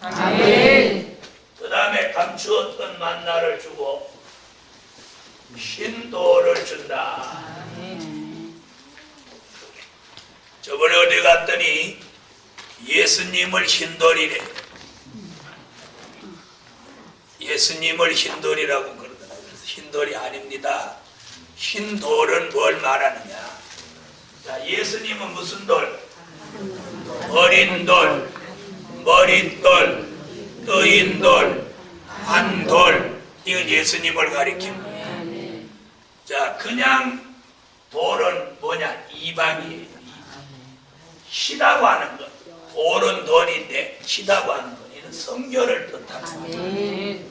그 다음에 감추었던 만나를 주고 신도를 준다. 저번에 어디 갔더니 예수님을 흰돌이래. 예수님을 흰돌이라고 그러더라고요. 그래서 흰돌이 아닙니다. 흰돌은 뭘 말하느냐? 자, 예수님은 무슨 돌? 어린 돌, 머릿돌, 뜨인 돌, 한돌. 이건 예수님을 가리킵니다. 자, 그냥 돌은 뭐냐? 이방이에요. 시다고 하는 것. 돌은 돌인데 시다고 하는 것. 이는 성결을 뜻합니다.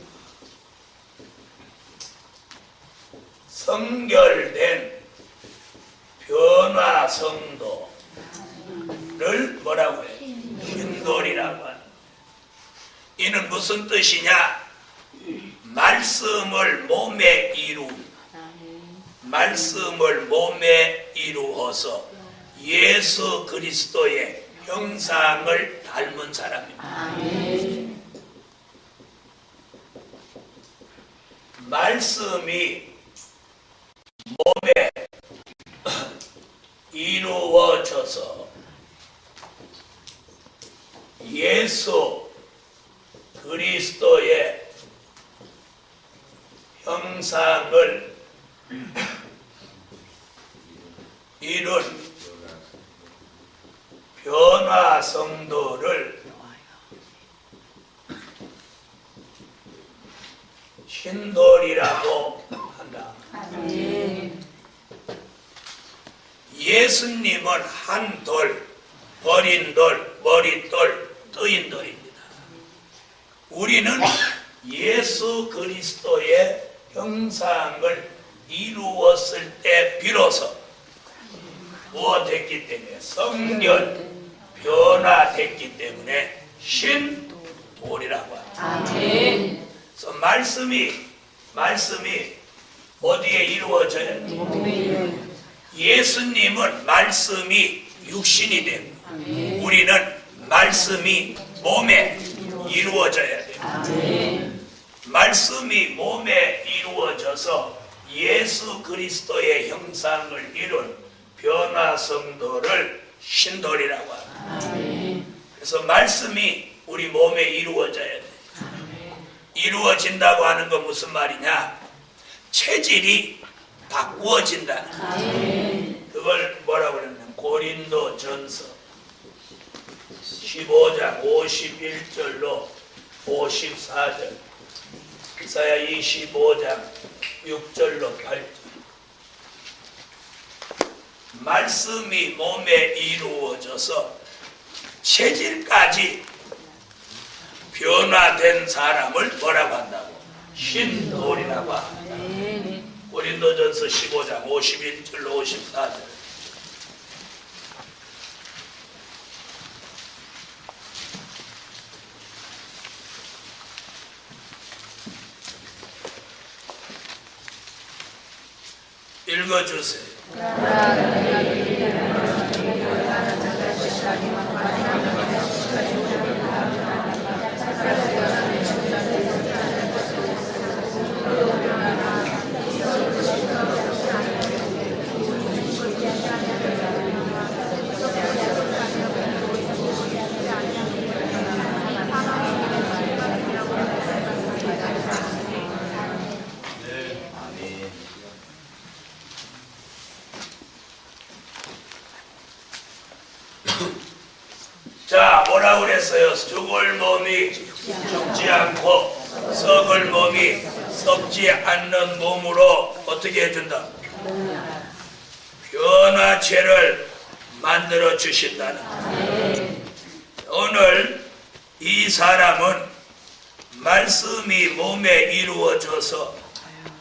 성결된 변화성도를 뭐라고 해요? 흰돌이라고 하는. 이는 무슨 뜻이냐? 말씀을 몸에 말씀을 몸에 이루어서 예수 그리스도의 형상을 닮은 사람입니다. 말씀이 몸에 이루어져서 예수 그리스도의 형상을 이룬 변화 성도를 흰돌이라고 한다. 예수님은 한 돌, 버린 돌, 머릿돌, 뜨인 돌입니다. 우리는 예수 그리스도의 형상을 이루었을 때 비로소 무엇했기 때문에 성결, 변화됐기 때문에 신돌이라고 합니다. 그래서 말씀이 어디에 이루어져야 돼? 예수님은 말씀이 육신이 됩니다. 우리는 말씀이 몸에 이루어져야 돼요. 말씀이 몸에 이루어져서 예수 그리스도의 형상을 이룬 변화성도를 신돌이라고 합니다. 그래서 말씀이 우리 몸에 이루어져야 돼. 이루어진다고 하는 건 무슨 말이냐? 체질이 바꾸어진다는. 그걸 뭐라고 그러냐면 고린도전서 15장 51절로 54절, 이사야 25장 6절로 8절. 말씀이 몸에 이루어져서 체질까지 변화된 사람을 뭐라고 한다고? 신돌이라고 합니다. 고린도전서 15장 51절로 54절. 읽어주세요. 자, 뭐라고 그랬어요? 죽을 몸이 죽지 않고 썩을 몸이 썩지 않는 몸으로 어떻게 해준다? 변화체를 만들어 주신다는. 오늘 이 사람은 말씀이 몸에 이루어져서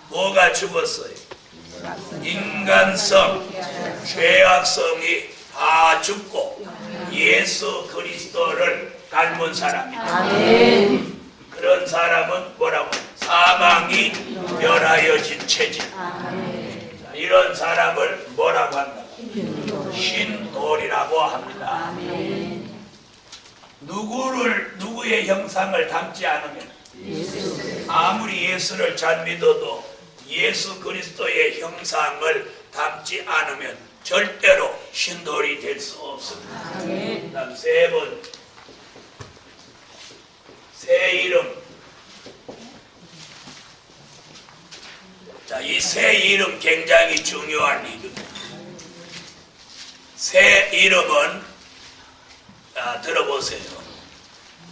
뭐가 죽었어요? 인간성, 죄악성이 다 죽고 예수 그리스도를 닮은 사람이다. 그런 사람은 뭐라고? 사망이 멸하여진 체질. 이런 사람을 뭐라고 한다? 신돌이라고 합니다. 누구의 형상을 닮지 않으면, 아무리 예수를 잘 믿어도 예수 그리스도의 형상을 닮지 않으면 절대로 신돌이 될 수 없습니다. 그다음 세 번, 새 이름. 자, 이 새 이름 굉장히 중요한 이름입니다. 새 이름은, 자, 들어보세요.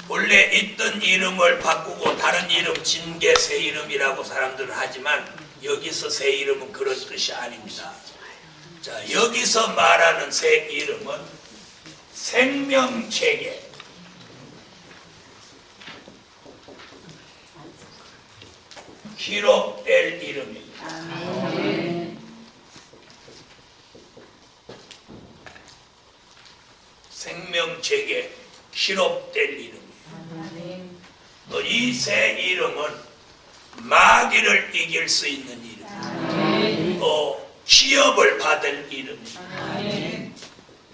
원래 있던 이름을 바꾸고 다른 이름 진 게 새 이름이라고 사람들은 하지만 여기서 새 이름은 그런 뜻이 아닙니다. 자, 여기서 말하는 새 이름은 생명체계, 기록될 이름입니다. 생명체계, 기록될 이름입니다. 또 이 새 이름은 마귀를 이길 수 있는 이름, 또 기업을 받을 이름입니다.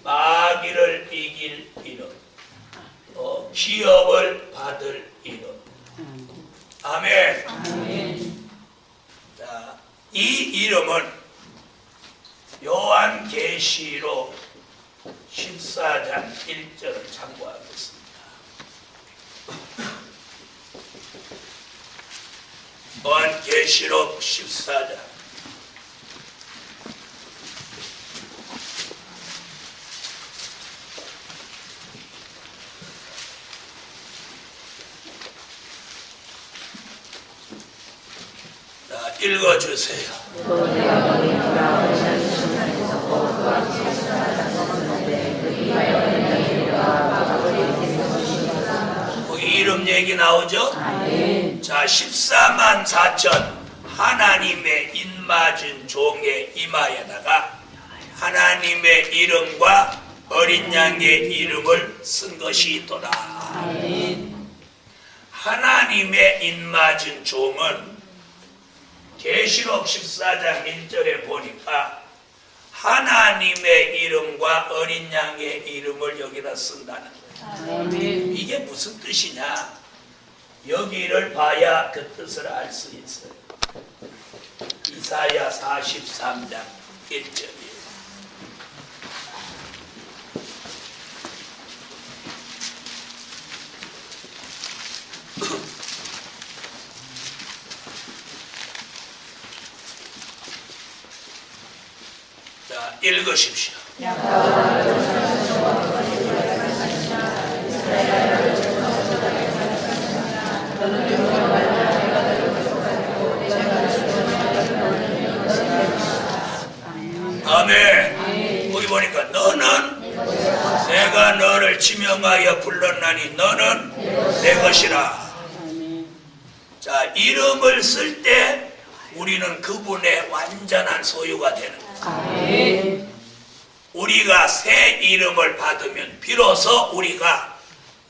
마귀를 이길 이름, 또 기업을 받을 이름. 아멘. 자, 이 이름은 요한계시록 14장 1절을 참고하겠습니다. 요한계시록 14장. 자, 읽어주세요. 거기 이름 얘기 나오죠? 자, 14만 4천 하나님의 입맞은 종의 이마에다가 하나님의 이름과 어린 양의 이름을 쓴 것이 있도다. 하나님의 입맞은 종은 계시록 14장 1절에 보니까 하나님의 이름과 어린 양의 이름을 여기다 쓴다는 거예요. 이게 무슨 뜻이냐? 여기를 봐야 그 뜻을 알 수 있어요. 이사야 43장 1절이에요. 자, 읽으십시오. 아멘. 거기 보니까 너는 내가 너를 지명하여 불렀나니 너는 내 것이라. 자, 이름을 쓸 때 우리는 그분의 완전한 소유가 되는 거예요. 우리가 새 이름을 받으면 비로소 우리가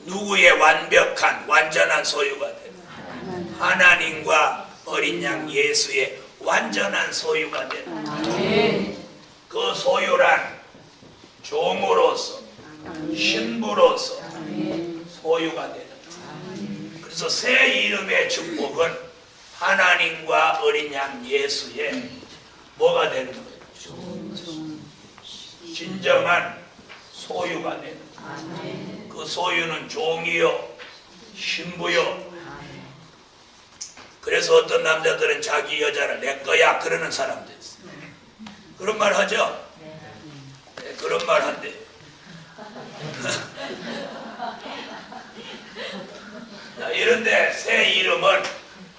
누구의 완벽한 완전한 소유가 되는 거예요. 하나님과 어린 양 예수의 완전한 소유가 되는 거예요. 그 소유란 종으로서 신부로서 소유가 되는 거예요. 그래서 새 이름의 축복은 하나님과 어린 양 예수의 뭐가 되는 거예요? 진정한 소유가 되는 거예요. 그 소유는 종이요 신부요. 그래서 어떤 남자들은 자기 여자를 내 거야 그러는 사람도 있어요. 그런 말 하죠? 네, 그런 말 한대. 이런데 새 이름은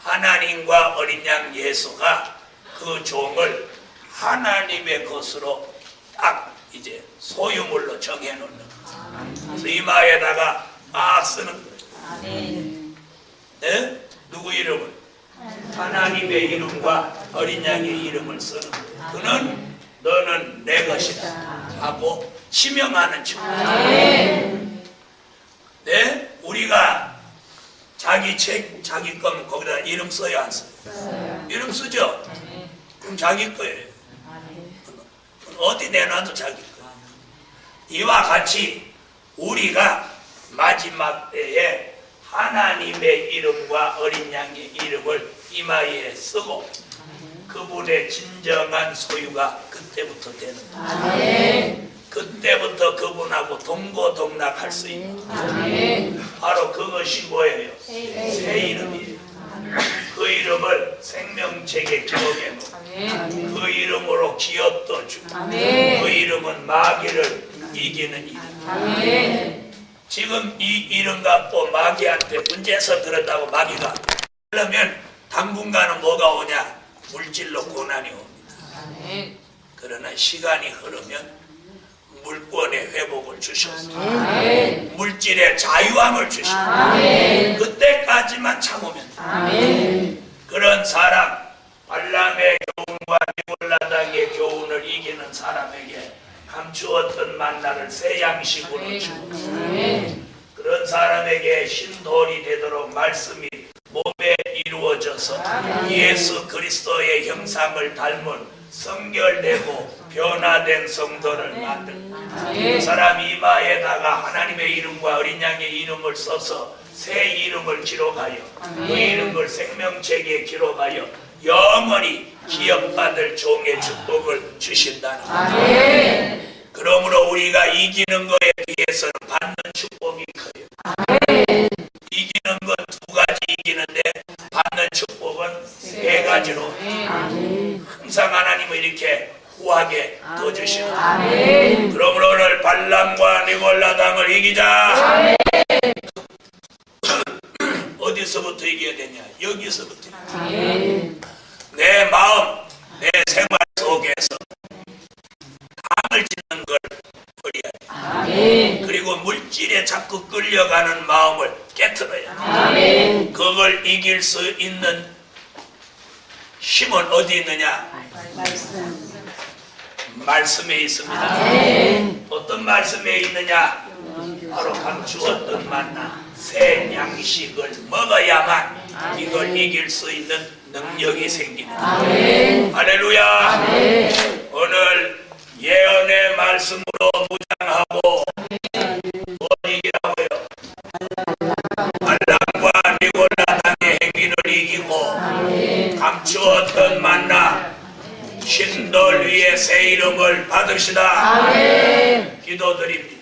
하나님과 어린 양 예수가 그 종을 하나님의 것으로 딱 이제 소유물로 정해놓는 거예요. 그래서 이마에다가 막 쓰는 거예요. 네? 누구 이름을? 하나님의 이름과 어린 양의 이름을 쓰는 거예요. 그는 너는 내 것이다 하고 지명하는 척. 네? 우리가 자기 책, 자기 거면 거기다 이름 써요, 안 써요? 이름 쓰죠? 그럼 자기 거예요. 어디 내놔도 자기 거예요. 이와 같이 우리가 마지막 때에 하나님의 이름과 어린 양의 이름을 이마에 쓰고 그분의 진정한 소유가 그때부터 되는 거예요. 그때부터 그분하고 동고동락할 수 있는 거예요. 바로 그것이 뭐예요? 새 이름이에요. 그 이름을 생명책에 기록해놓고 그 이름으로 기업도 주고 그 이름은 마귀를 이기는 이름. 지금 이 이름 갖고 마귀한테 문제서 들었다고 마귀가 그러면 당분간은 뭐가 오냐? 물질로 고난이 옵니다. 그러나 시간이 흐르면 물권의 회복을 주셔서 물질의 자유함을 주시고 그때까지만 참으면 그런 사람 발람의 교훈과 니골라당의 교훈을 이기는 사람에게 감추었던 만나를 새 양식으로 주고 그런 사람에게 신돌이 되도록 말씀이 몸에 이루어져서 예수 그리스도의 형상을 닮은 성결되고 변화된 성도를 만들고 그 사람 이마에다가 하나님의 이름과 어린 양의 이름을 써서 새 이름을 기록하여 그 이름을 생명책에 기록하여 영원히 기업받을 종의 축복을 주신다는 거예요. 그러므로 우리가 이기는 것에 비해서는 받는 축복이 커요. 이기는 건 두 가지 이기는데 받는 축복은 세 가지로 항상 하나님은 이렇게 후하게 떠주시는 거예요. 그러므로 오늘 발람과 니골라당을 이기자. 어디서부터 이겨야 되냐? 여기서부터. 내 마음, 내 생활 속에서 당을 짓는 걸 버려야 돼. 그리고 물질에 자꾸 끌려가는 마음을 깨트려야 돼. 그걸 이길 수 있는 힘은 어디 있느냐? 말씀에 있습니다. 어떤 말씀에 있느냐? 바로 감추었던 만나 새 양식을 먹어야만 이걸 이길 수 있는 능력이 생깁니다. 할렐루야. 오늘 예언의 말씀으로 무장하고 이기라고요. 발람과 니골라당의 행위를 이기고 감추었던 만나 신돌 위에 새 이름을 받읍시다. 기도드립니다.